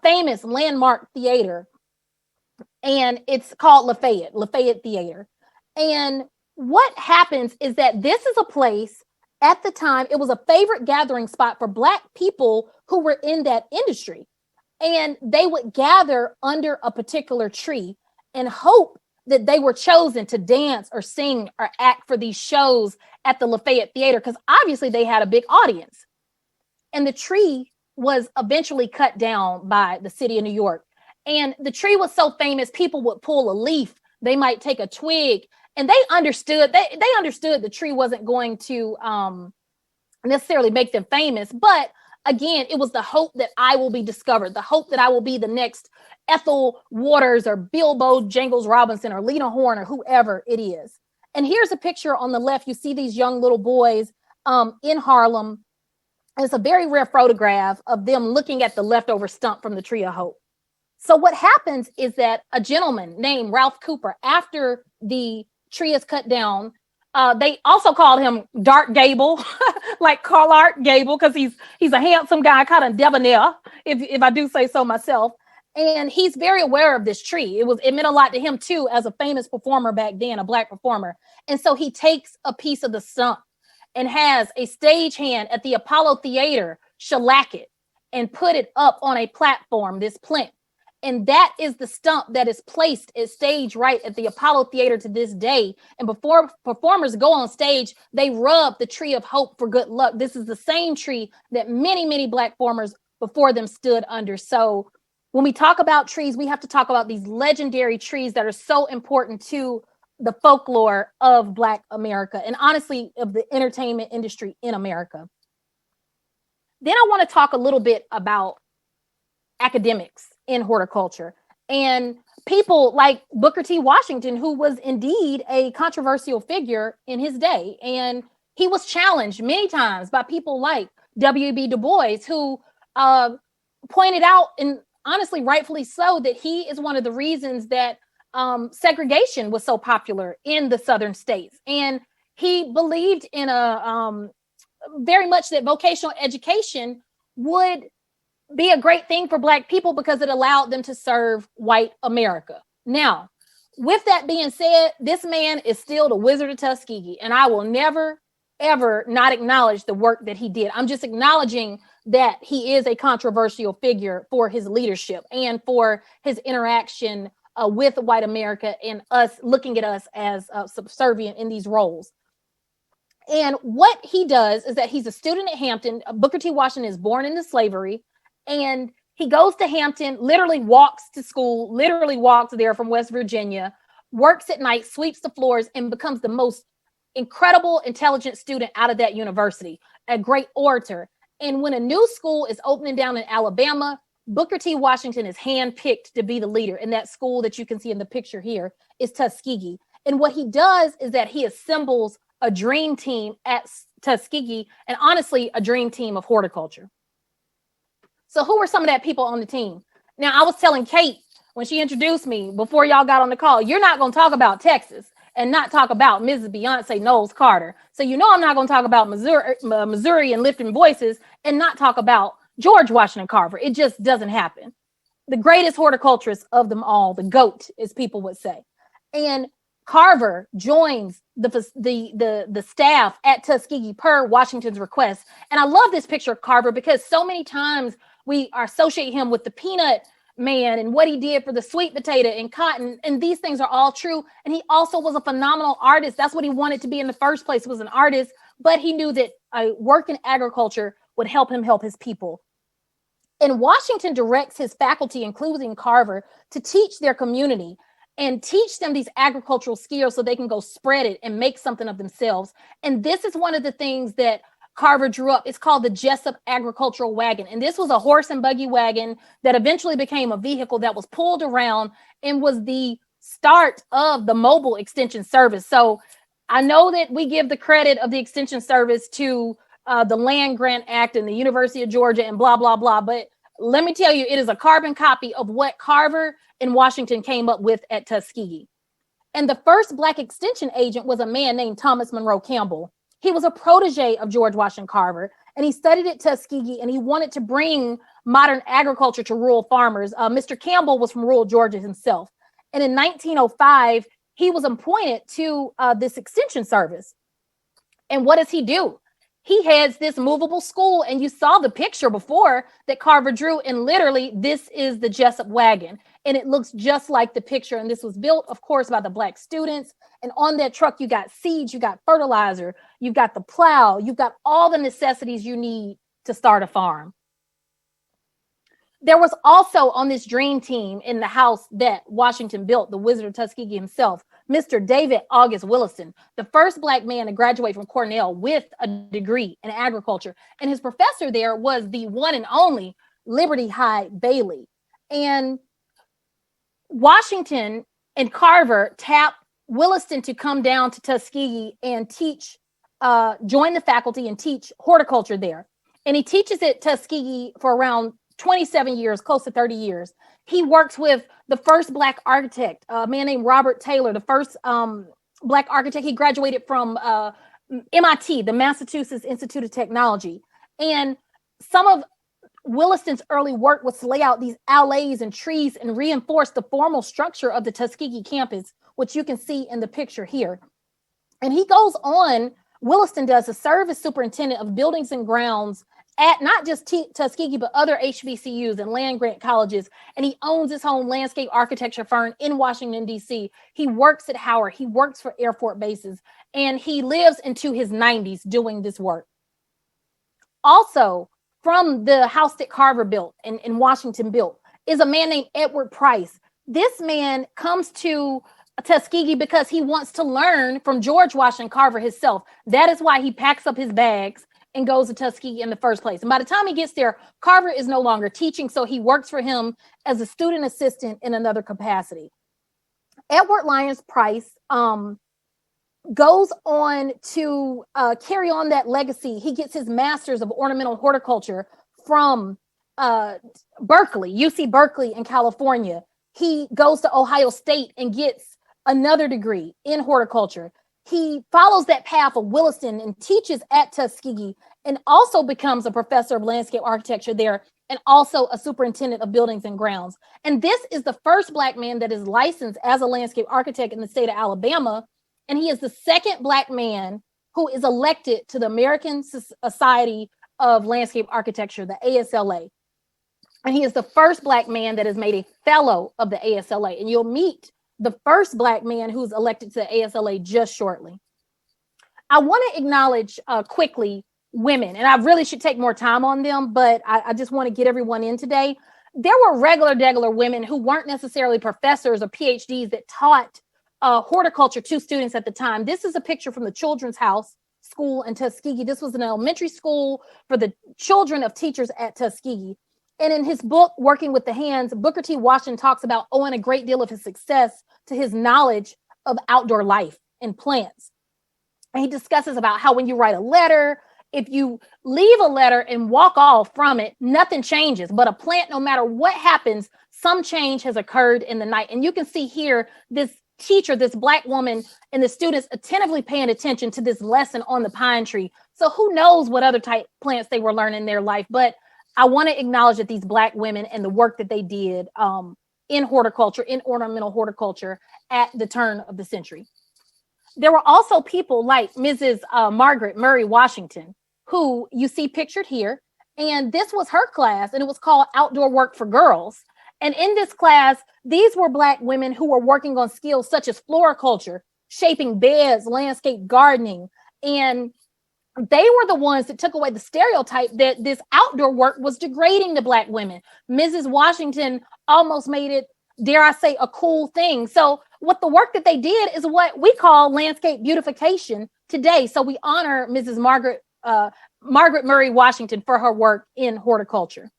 famous landmark theater, and it's called Lafayette Theater. And what happens is that this is a place, at the time, it was a favorite gathering spot for Black people who were in that industry. And they would gather under a particular tree and hope that they were chosen to dance or sing or act for these shows at the Lafayette Theater, because obviously they had a big audience. And the tree was eventually cut down by the city of New York. And the tree was so famous, people would pull a leaf, they might take a twig, and they understood the tree wasn't going to necessarily make them famous. But again, it was the hope that I will be discovered, the hope that I will be the next Ethel Waters or Bilbo Jangles Robinson or Lena Horne or whoever it is. And here's a picture on the left. You see these young little boys in Harlem. And it's a very rare photograph of them looking at the leftover stump from the Tree of Hope. So what happens is that a gentleman named Ralph Cooper, after the tree is cut down, they also called him Dark Gable, like Clark Gable, because he's a handsome guy, kind of debonair, if I do say so myself. And he's very aware of this tree. It meant a lot to him too, as a famous performer back then, a Black performer. And so he takes a piece of the stump and has a stagehand at the Apollo Theater shellac it and put it up on a platform, this plinth. And that is the stump that is placed at stage right at the Apollo Theater to this day. And before performers go on stage, they rub the Tree of Hope for good luck. This is the same tree that many, many Black performers before them stood under. So when we talk about trees, we have to talk about these legendary trees that are so important to the folklore of Black America and honestly of the entertainment industry in America. Then I want to talk a little bit about academics in horticulture and people like Booker T. Washington, who was indeed a controversial figure in his day. And he was challenged many times by people like W.B. Du Bois, who pointed out, and honestly, rightfully so, that he is one of the reasons that segregation was so popular in the Southern states. And he believed in very much that vocational education would be a great thing for Black people because it allowed them to serve white America. Now, with that being said, this man is still the Wizard of Tuskegee, and I will never, ever not acknowledge the work that he did. I'm just acknowledging that he is a controversial figure for his leadership and for his interaction with white America and us looking at us as subservient in these roles. And what he does is that he's a student at Hampton. Booker T. Washington is born into slavery, and he goes to Hampton, literally walks to school, literally walks there from West Virginia, works at night, sweeps the floors, and becomes the most incredible, intelligent student out of that university, a great orator. And when a new school is opening down in Alabama, Booker T. Washington is handpicked to be the leader. And that school that you can see in the picture here is Tuskegee. And what he does is that he assembles a dream team at Tuskegee, and honestly, a dream team of horticulture. So who were some of that people on the team? Now, I was telling Kate when she introduced me before y'all got on the call, you're not going to talk about Texas and not talk about Mrs. Beyonce Knowles Carter. So you know I'm not going to talk about Missouri and lifting voices and not talk about George Washington Carver. It just doesn't happen. The greatest horticulturist of them all, the GOAT, as people would say. And Carver joins the staff at Tuskegee per Washington's request. And I love this picture of Carver because so many times we associate him with the peanut man and what he did for the sweet potato and cotton. And these things are all true. And he also was a phenomenal artist. That's what he wanted to be in the first place, was an artist. But he knew that work in agriculture would help him help his people. And Washington directs his faculty, including Carver, to teach their community and teach them these agricultural skills so they can go spread it and make something of themselves. And this is one of the things that Carver drew up. It's called the Jessup Agricultural Wagon. And this was a horse and buggy wagon that eventually became a vehicle that was pulled around and was the start of the mobile extension service. So I know that we give the credit of the extension service to the Land Grant Act and the University of Georgia and blah, blah, blah. But let me tell you, it is a carbon copy of what Carver and Washington came up with at Tuskegee. And the first Black extension agent was a man named Thomas Monroe Campbell. He was a protege of George Washington Carver, and he studied at Tuskegee, and he wanted to bring modern agriculture to rural farmers. Mr. Campbell was from rural Georgia himself. And in 1905, he was appointed to this extension service. And what does he do? He heads this movable school, and you saw the picture before that Carver drew, and literally this is the Jessup wagon, and it looks just like the picture. And this was built, of course, by the Black students. And on that truck, you got seeds, you got fertilizer, you've got the plow, you've got all the necessities you need to start a farm. There was also on this dream team in the house that Washington built, the Wizard of Tuskegee himself, Mr. David August Williston, the first Black man to graduate from Cornell with a degree in agriculture. And his professor there was the one and only Liberty Hyde Bailey. And Washington and Carver tapped Williston to come down to Tuskegee and teach, join the faculty and teach horticulture there. And he teaches at Tuskegee for around 27 years, close to 30 years. He works with the first Black architect, a man named Robert Taylor, the first Black architect. He graduated from MIT, the Massachusetts Institute of Technology. And some of Williston's early work was to lay out these alleys and trees and reinforce the formal structure of the Tuskegee campus, which you can see in the picture here. And he goes on, Williston does, to serve as superintendent of buildings and grounds at not just Tuskegee, but other HBCUs and land grant colleges. And he owns his own landscape architecture firm in Washington, D.C. He works at Howard. He works for Air Force bases, and he lives into his 90s doing this work. Also, from the house that Carver built and Washington built is a man named Edward Price. This man comes to Tuskegee because he wants to learn from George Washington Carver himself. That is why he packs up his bags and goes to Tuskegee in the first place. And by the time he gets there, Carver is no longer teaching, so he works for him as a student assistant in another capacity. Edward Lyons Price goes on to carry on that legacy. He gets his master's of ornamental horticulture from Berkeley, UC Berkeley in California. He goes to Ohio State and gets another degree in horticulture. He follows that path of Williston and teaches at Tuskegee, and also becomes a professor of landscape architecture there, and also a superintendent of buildings and grounds. And this is the first Black man that is licensed as a landscape architect in the state of Alabama. And he is the second Black man who is elected to the American Society of Landscape Architecture, the ASLA. And he is the first Black man that is made a fellow of the ASLA. And you'll meet the first Black man who's elected to the ASLA just shortly. I want to acknowledge quickly women, and I really should take more time on them, but I just want to get everyone in today. There were regular women who weren't necessarily professors or PhDs that taught horticulture to students at the time. This is a picture from the Children's House School in Tuskegee. This was an elementary school for the children of teachers at Tuskegee. And in his book, Working with the Hands, Booker T. Washington talks about owing a great deal of his success to his knowledge of outdoor life and plants. And he discusses about how when you write a letter, if you leave a letter and walk off from it, nothing changes. But a plant, no matter what happens, some change has occurred in the night. And you can see here this teacher, this Black woman, and the students attentively paying attention to this lesson on the pine tree. So who knows what other type plants they were learning in their life. But I want to acknowledge that these Black women and the work that they did in horticulture, in ornamental horticulture at the turn of the century. There were also people like Mrs. Margaret Murray Washington, who you see pictured here. And this was her class, and it was called Outdoor Work for Girls. And in this class, these were Black women who were working on skills such as floriculture, shaping beds, landscape gardening. And they were the ones that took away the stereotype that this outdoor work was degrading to Black women. Mrs. Washington almost made it, dare I say, a cool thing. So what the work that they did is what we call landscape beautification today. So we honor Mrs. Margaret Murray Washington for her work in horticulture.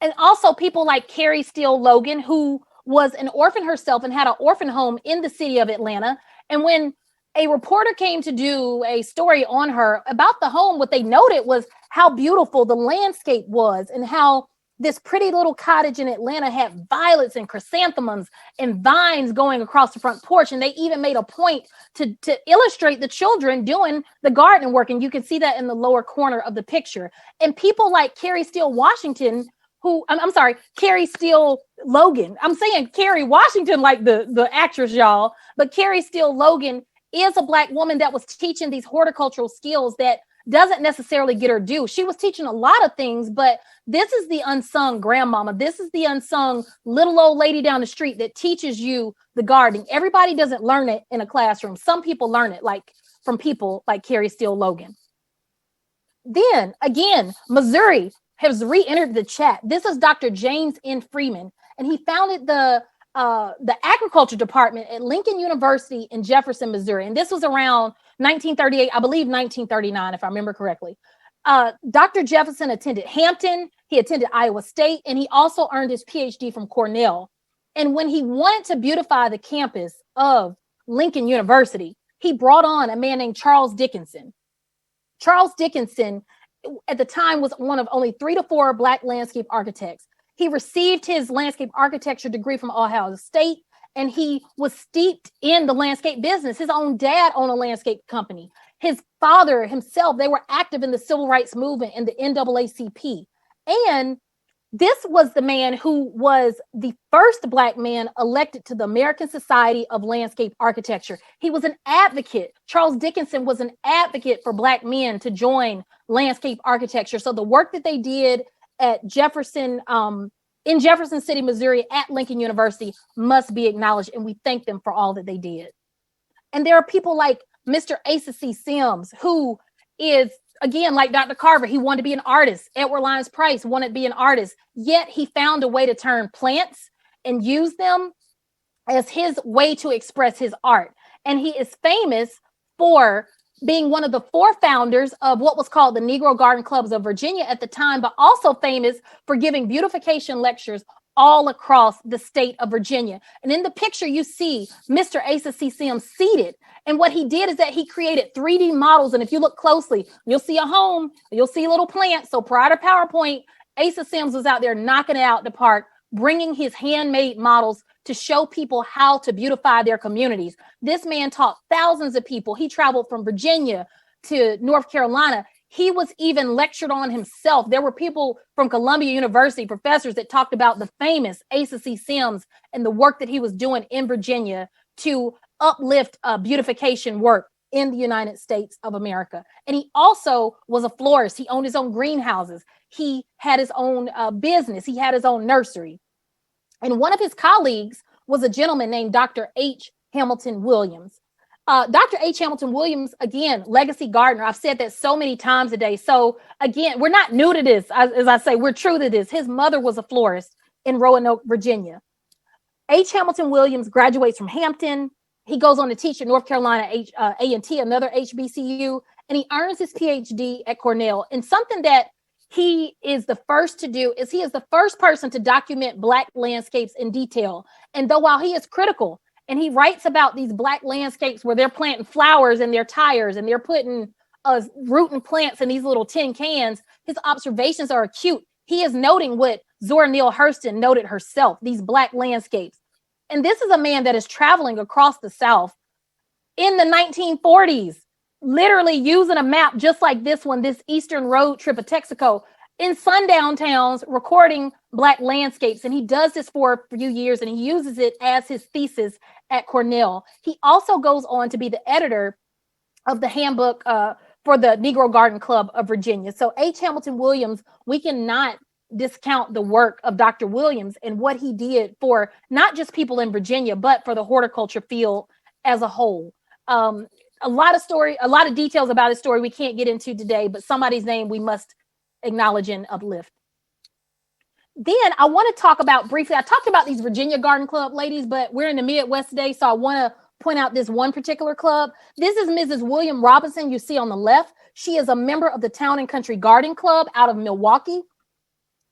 And also people like Carrie Steele Logan, who was an orphan herself and had an orphan home in the city of Atlanta. And when a reporter came to do a story on her about the home, what they noted was how beautiful the landscape was and how this pretty little cottage in Atlanta had violets and chrysanthemums and vines going across the front porch. And they even made a point to illustrate the children doing the garden work. And you can see that in the lower corner of the picture. And people like Carrie Steele Washington, Carrie Steele Logan. I'm saying Carrie Washington like the actress, y'all. But Carrie Steele Logan is a Black woman that was teaching these horticultural skills that doesn't necessarily get her due. She was teaching a lot of things, but this is the unsung grandmama. This is the unsung little old lady down the street that teaches you the gardening. Everybody doesn't learn it in a classroom. Some people learn it from people like Carrie Steele Logan. Then again, Missouri has re-entered the chat. This is Dr. James N. Freeman, and he founded the agriculture department at Lincoln University in Jefferson, Missouri. And this was around 1938, I believe 1939, if I remember correctly. Dr. Jefferson attended Hampton, he attended Iowa State, and he also earned his PhD from Cornell. And when he wanted to beautify the campus of Lincoln University, he brought on a man named Charles Dickinson. Charles Dickinson, at the time, was one of only 3 to 4 Black landscape architects. He received his landscape architecture degree from Ohio State, and he was steeped in the landscape business. His own dad owned a landscape company. His father himself, they were active in the civil rights movement in the NAACP. And this was the man who was the first Black man elected to the American Society of Landscape Architecture. He was an advocate. Charles Dickinson was an advocate for Black men to join landscape architecture. So the work that they did at Jefferson, in Jefferson City, Missouri, at Lincoln University must be acknowledged, and we thank them for all that they did. And there are people like Mr. Asa C. Sims, who is, again, like Dr. Carver, he wanted to be an artist. Edward Lyons Price wanted to be an artist, yet he found a way to turn plants and use them as his way to express his art. And he is famous for being one of the 4 founders of what was called the Negro Garden Clubs of Virginia at the time, but also famous for giving beautification lectures all across the state of Virginia. And in the picture, you see Mr. Asa C. Sims seated. And what he did is that he created 3D models. And if you look closely, you'll see a home, you'll see little plants. So prior to PowerPoint, Asa Sims was out there knocking it out the park, bringing his handmade models to show people how to beautify their communities. This man taught thousands of people. He traveled from Virginia to North Carolina. He was even lectured on himself. There were people from Columbia University, professors, that talked about the famous Asa C. Sims and the work that he was doing in Virginia to uplift beautification work in the United States of America. And he also was a florist. He owned his own greenhouses. He had his own business. He had his own nursery. And one of his colleagues was a gentleman named Dr. H. Hamilton Williams. Dr. H. Hamilton Williams, again, legacy gardener. I've said that so many times today. So again, we're not new to this. As I say, we're true to this. His mother was a florist in Roanoke, Virginia. H. Hamilton Williams graduates from Hampton. He goes on to teach at North Carolina A&T, another HBCU, and he earns his PhD at Cornell. And something that he is the first to do is he is the first person to document Black landscapes in detail. And though while he is critical, and he writes about these Black landscapes where they're planting flowers in their tires and they're putting rooting plants in these little tin cans, his observations are acute. He is noting what Zora Neale Hurston noted herself, these Black landscapes. And this is a man that is traveling across the South in the 1940s, literally using a map just like this one, this Eastern Road trip of Texaco, in sundown towns, recording Black landscapes. And he does this for a few years, and he uses it as his thesis at Cornell. He also goes on to be the editor of the handbook for the Negro Garden Club of Virginia. So H. Hamilton Williams, we cannot discount the work of Dr. Williams and what he did for not just people in Virginia, but for the horticulture field as a whole. A lot of details about his story we can't get into today, but somebody's name we must acknowledge and uplift. Then I want to talk about briefly, I talked about these Virginia Garden Club ladies, but we're in the Midwest today, so I want to point out this one particular club. This is Mrs. William Robinson, you see on the left. She is a member of the Town and Country Garden Club out of Milwaukee.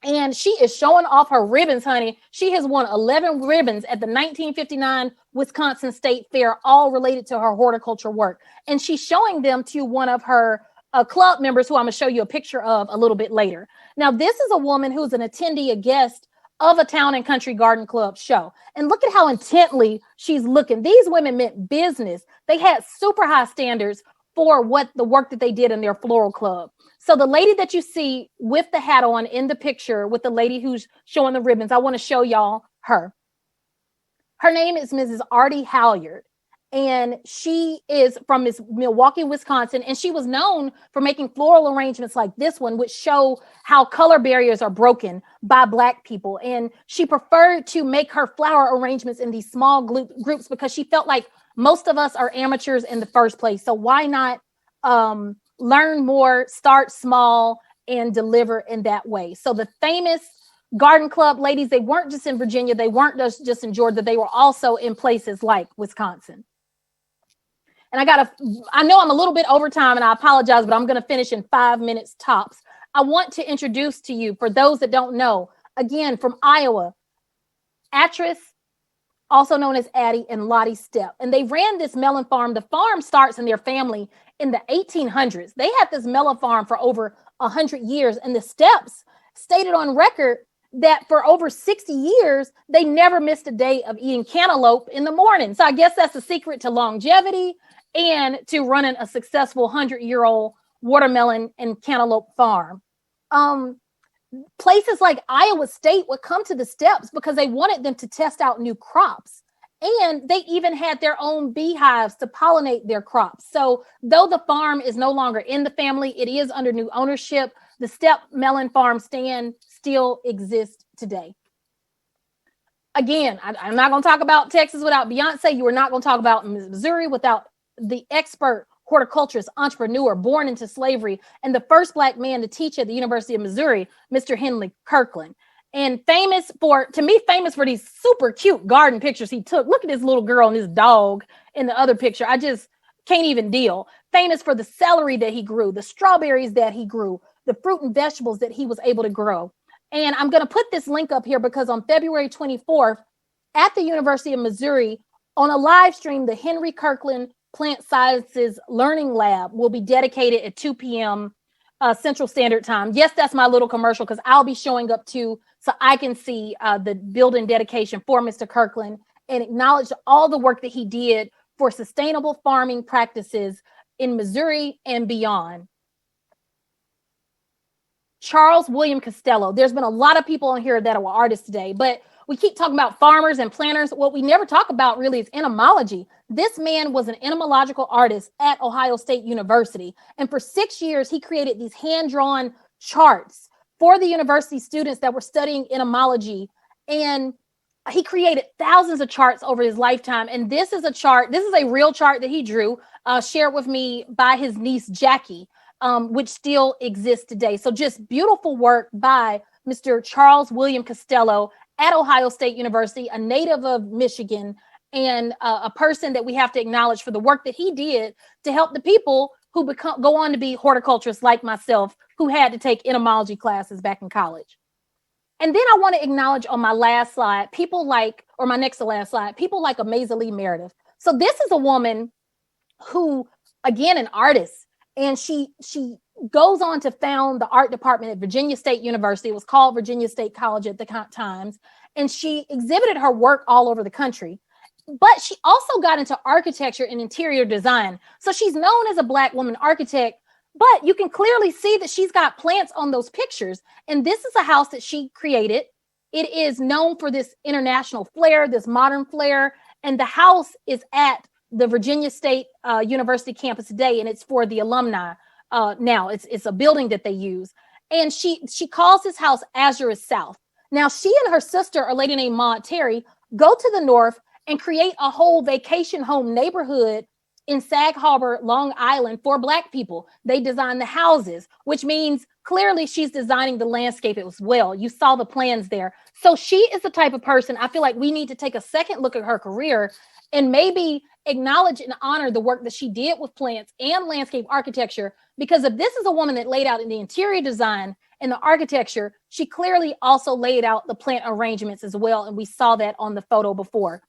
And she is showing off her ribbons, honey. She has won 11 ribbons at the 1959 Wisconsin State Fair, all related to her horticulture work. And she's showing them to one of her club members, who I'm going to show you a picture of a little bit later. Now, this is a woman who's an attendee, a guest of a Town and Country Garden Club show. And look at how intently she's looking. These women meant business. They had super high standards for what the work that they did in their floral club. So the lady that you see with the hat on in the picture with the lady who's showing the ribbons, I want to show y'all her. Her name is Mrs. Artie Halyard, and she is from Milwaukee, Wisconsin, and she was known for making floral arrangements like this one, which show how color barriers are broken by Black people. And she preferred to make her flower arrangements in these small groups because she felt like most of us are amateurs in the first place. So why not learn more, start small, and deliver in that way? So the famous Garden Club ladies, they weren't just in Virginia, they weren't just in Georgia, they were also in places like Wisconsin. And I know I'm a little bit over time and I apologize, but I'm going to finish in 5 minutes tops. I want to introduce to you, for those that don't know, again, from Iowa, Atris, also known as Addie, and Lottie Stepp. And they ran this melon farm. The farm starts in their family in the 1800s. They had this melon farm for over 100 years. And the Stepps stated on record that for over 60 years, they never missed a day of eating cantaloupe in the morning. So I guess that's the secret to longevity and to running a successful 100-year-old watermelon and cantaloupe farm. Places like Iowa State would come to the Stepps because they wanted them to test out new crops. And they even had their own beehives to pollinate their crops. So though the farm is no longer in the family, it is under new ownership. The Stepp Melon Farm stand still exists today. Again, I'm not going to talk about Texas without Beyonce. You are not going to talk about Missouri without the expert horticulturist, entrepreneur, born into slavery, and the first Black man to teach at the University of Missouri, Mr. Henley Kirkland. And famous for these super cute garden pictures he took. Look at this little girl and this dog in the other picture. I just can't even deal. Famous for the celery that he grew, the strawberries that he grew, the fruit and vegetables that he was able to grow. And I'm going to put this link up here because on February 24th at the University of Missouri, on a live stream, the Henry Kirkland Plant Sciences Learning Lab will be dedicated at 2 p.m. Central Standard Time. Yes, that's my little commercial because I'll be showing up too, so I can see the building dedication for Mr. Kirkland and acknowledge all the work that he did for sustainable farming practices in Missouri and beyond. Charles William Costello. There's been a lot of people on here that are artists today, but we keep talking about farmers and planters. What we never talk about really is entomology. This man was an entomological artist at Ohio State University. And for 6 years, he created these hand-drawn charts for the university students that were studying entomology. And he created thousands of charts over his lifetime. And this is a real chart that he drew, shared with me by his niece, Jackie, which still exists today. So just beautiful work by Mr. Charles William Costello at Ohio State University, a native of Michigan, and a person that we have to acknowledge for the work that he did to help the people who go on to be horticulturists like myself, who had to take entomology classes back in college. And then I want to acknowledge on my last slide, my next to last slide, people like Amazing Lee Meredith. So this is a woman who, again, an artist, and she goes on to found the art department at Virginia State University. It was called Virginia State College at the times. And she exhibited her work all over the country. But she also got into architecture and interior design. So she's known as a Black woman architect, but you can clearly see that she's got plants on those pictures. And this is a house that she created. It is known for this international flair, this modern flair. And the house is at the Virginia State University campus today, and it's for the alumni. Now it's a building that they use. And she calls this house Azure is South. Now, she and her sister, a lady named Maud Terry, go to the north and create a whole vacation home neighborhood in Sag Harbor, Long Island for Black people. They design the houses, which means clearly she's designing the landscape as well. You saw the plans there. So she is the type of person, I feel like we need to take a second look at her career and maybe acknowledge and honor the work that she did with plants and landscape architecture. Because if this is a woman that laid out in the interior design and the architecture, she clearly also laid out the plant arrangements as well. And we saw that on the photo before.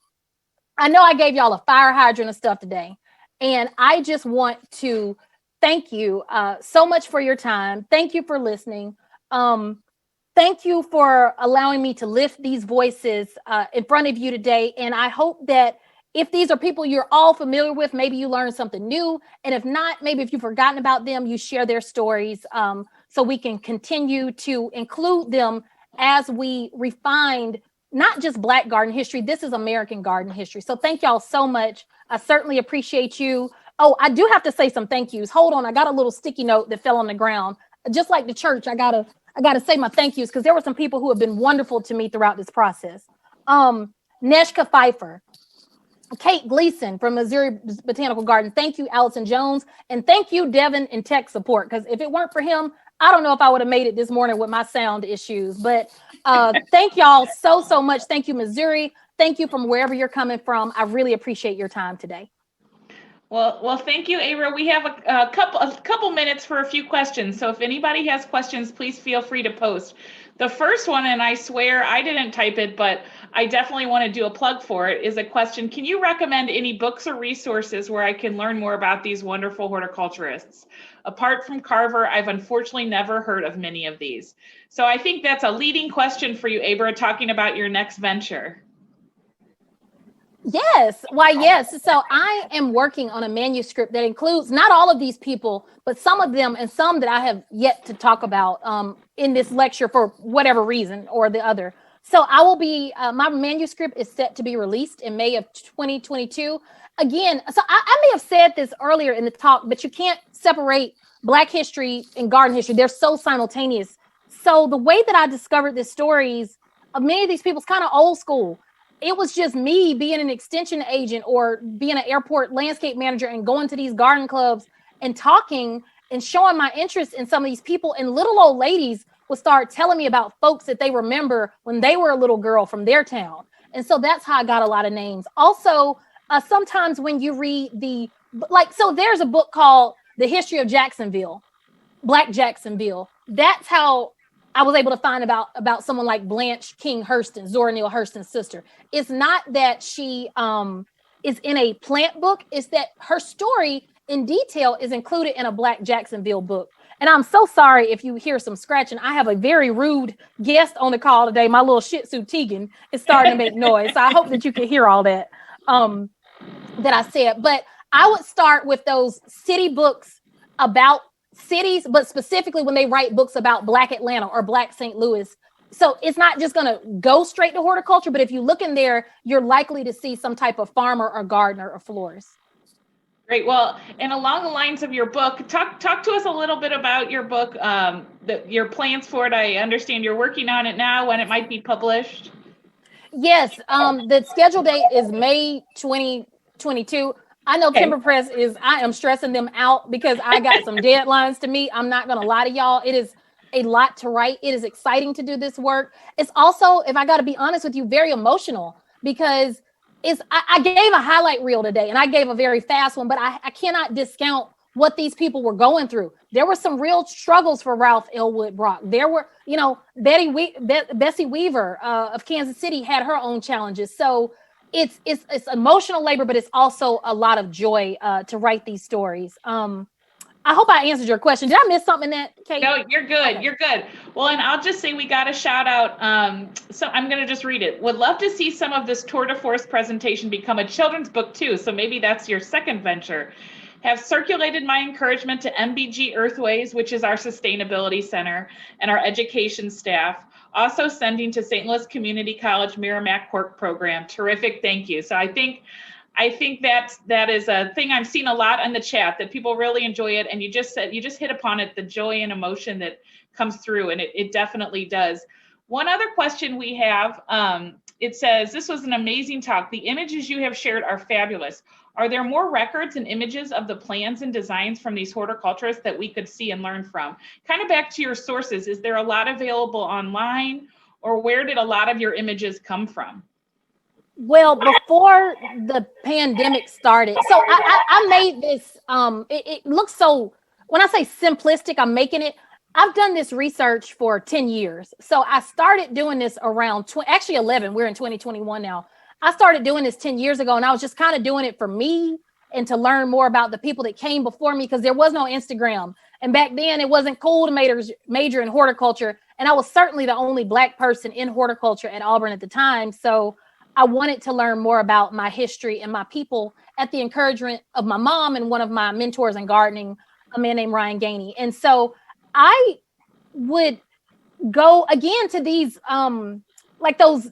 I know I gave y'all a fire hydrant of stuff today. And I just want to thank you so much for your time. Thank you for listening. Thank you for allowing me to lift these voices in front of you today. And I hope that if these are people you're all familiar with, maybe you learned something new. And if not, maybe if you've forgotten about them, you share their stories so we can continue to include them as we refined not just Black garden history. This is American garden history. So thank y'all so much. I certainly appreciate you. Oh, I do have to say some thank yous. Hold on. I got a little sticky note that fell on the ground. Just like the church, I gotta say my thank yous because there were some people who have been wonderful to me throughout this process. Neshka Pfeiffer, Kate Gleason from Missouri Botanical Garden. Thank you, Allison Jones. And thank you, Devin, in tech support. Because if it weren't for him, I don't know if I would have made it this morning with my sound issues. But thank y'all so much. Thank you, Missouri. Thank you from wherever you're coming from. I really appreciate your time today. Well, thank you, Abra. We have a couple minutes for a few questions. So if anybody has questions, please feel free to post. The first one, and I swear I didn't type it, but I definitely want to do a plug for it, is a question. Can you recommend any books or resources where I can learn more about these wonderful horticulturists? Apart from Carver, I've unfortunately never heard of many of these. So I think that's a leading question for you, Abra, talking about your next venture. Yes. Why, yes. So I am working on a manuscript that includes not all of these people, but some of them and some that I have yet to talk about in this lecture for whatever reason or the other. So I will be, my manuscript is set to be released in May of 2022. Again, so I may have said this earlier in the talk, but you can't separate Black history and garden history. They're so simultaneous. So the way that I discovered the stories of many of these people is kind of old school. It was just me being an extension agent or being an airport landscape manager and going to these garden clubs and talking and showing my interest in some of these people. And little old ladies would start telling me about folks that they remember when they were a little girl from their town. And so that's how I got a lot of names. Also, sometimes when you read so there's a book called The History of Jacksonville, Black Jacksonville. That's how I was able to find about someone like Blanche King Hurston, Zora Neale Hurston's sister. It's not that she is in a plant book. It's that her story in detail is included in a Black Jacksonville book. And I'm so sorry if you hear some scratching. I have a very rude guest on the call today. My little Shih Tzu Tegan is starting to make noise. So I hope that you can hear all that that I said. But I would start with those city books about cities, but specifically when they write books about Black Atlanta or Black St. Louis. So it's not just going to go straight to horticulture, but if you look in there, you're likely to see some type of farmer or gardener or florist. Great. Well, and along the lines of your book, talk to us a little bit about your book, your plans for it. I understand you're working on it now, when it might be published. Yes. The schedule date is May 2022. I know Timber Press I am stressing them out because I got some deadlines to meet. I'm not going to lie to y'all. It is a lot to write. It is exciting to do this work. It's also, if I got to be honest with you, very emotional because I gave a highlight reel today and I gave a very fast one, but I cannot discount what these people were going through. There were some real struggles for Ralph Elwood Brock. There were, Bessie Weaver of Kansas City had her own challenges. So it's emotional labor, but it's also a lot of joy to write these stories. I hope I answered your question. Did I miss something in that, Kate? No, you're good. Okay. You're good. Well, and I'll just say we got a shout out. So I'm going to just read it. Would love to see some of this tour de force presentation become a children's book too. So maybe that's your second venture. Have circulated my encouragement to MBG Earthways, which is our sustainability center, and our education staff. Also sending to St. Louis Community College Merrimack Cork program. Terrific. Thank you. So I think I think that is a thing I've seen a lot in the chat, that people really enjoy it. And you just hit upon it, the joy and emotion that comes through, and it definitely does. One other question we have, it says, this was an amazing talk. The images you have shared are fabulous. Are there more records and images of the plans and designs from these horticulturists that we could see and learn from? Kind of back to your sources, is there a lot available online, or where did a lot of your images come from? Well, before the pandemic started, so I made this, it looks so, when I say simplistic, I'm making it, I've done this research for 10 years. So I started doing this around, actually 11, we're in 2021 now. I started doing this 10 years ago, and I was just kind of doing it for me and to learn more about the people that came before me, because there was no Instagram. And back then it wasn't cool to major in horticulture. And I was certainly the only Black person in horticulture at Auburn at the time. So I wanted to learn more about my history and my people at the encouragement of my mom and one of my mentors in gardening, a man named Ryan Gainey. And so I would go again to these, like those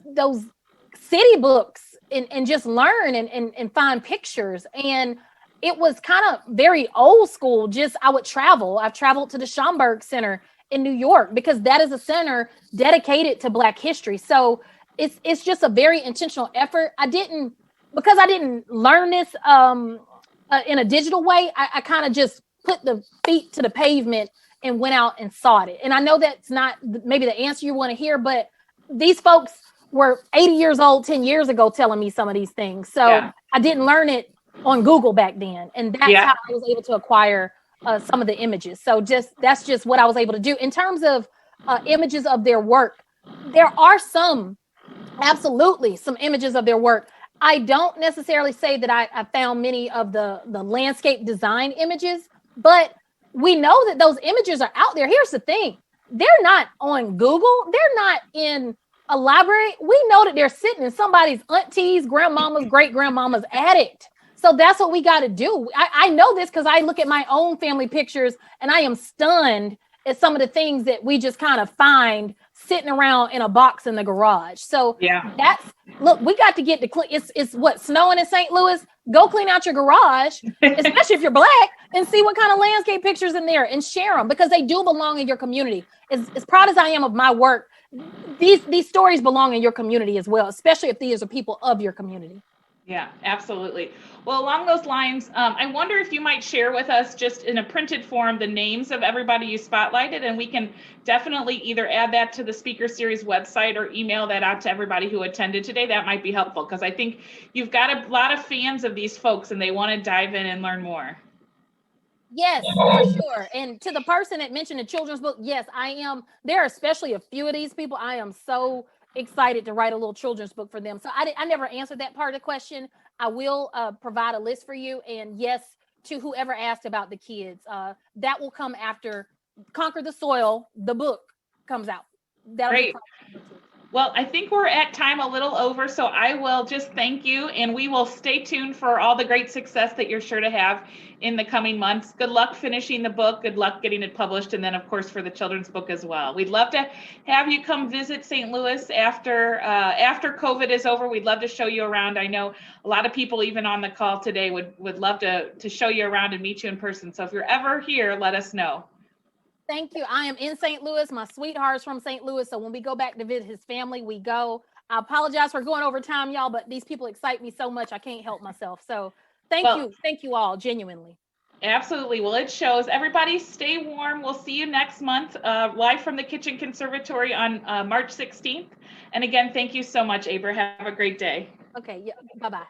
city books and just learn and find pictures. And it was kind of very old school. Just, I would travel. I've traveled to the Schomburg Center in New York, because that is a center dedicated to Black history. So it's just a very intentional effort. Because I didn't learn this in a digital way, I kind of just put the feet to the pavement and went out and sought it. And I know that's not maybe the answer you want to hear, but these folks were 80 years old 10 years ago telling me some of these things. So I didn't learn it on Google back then. And that's how I was able to acquire some of the images. So that's just what I was able to do. In terms of images of their work, there are absolutely some images of their work. I don't necessarily say that I found many of the landscape design images, but we know that those images are out there. Here's the thing. They're not on Google. They're not in a library. We know that they're sitting in somebody's auntie's, grandmama's, great-grandmama's attic. So that's what we got to do. I know this because I look at my own family pictures and I am stunned at some of the things that we just kind of find sitting around in a box in the garage. So look, we got to get to clean. It's what, snowing in St. Louis? Go clean out your garage, especially if you're Black, and see what kind of landscape pictures in there and share them, because they do belong in your community. As proud as I am of my work, these stories belong in your community as well, especially if these are people of your community. Yeah, absolutely. Well, along those lines, I wonder if you might share with us, just in a printed form, the names of everybody you spotlighted, and we can definitely either add that to the speaker series website or email that out to everybody who attended today. That might be helpful, because I think you've got a lot of fans of these folks and they want to dive in and learn more. Yes, for sure. And to the person that mentioned the children's book, yes, I am. There are especially a few of these people. I am so excited to write a little children's book for them. So I never answered that part of the question. I will provide a list for you. And yes, to whoever asked about the kids, that will come after Conquer the Soil, the book comes out. Great. Well, I think we're at time, a little over, so I will just thank you, and we will stay tuned for all the great success that you're sure to have in the coming months. Good luck finishing the book. Good luck getting it published, and then, of course, for the children's book as well. We'd love to have you come visit St. Louis after COVID is over. We'd love to show you around. I know a lot of people, even on the call today, would love to show you around and meet you in person. So if you're ever here, let us know. Thank you. I am in St. Louis. My sweetheart is from St. Louis. So when we go back to visit his family, we go. I apologize for going over time, y'all, but these people excite me so much. I can't help myself. So thank you. Thank you all, genuinely. Absolutely. Well, it shows. Everybody stay warm. We'll see you next month, live from the Kitchen Conservatory on March 16th. And again, thank you so much, Abra. Have a great day. Okay. Yeah. Bye-bye.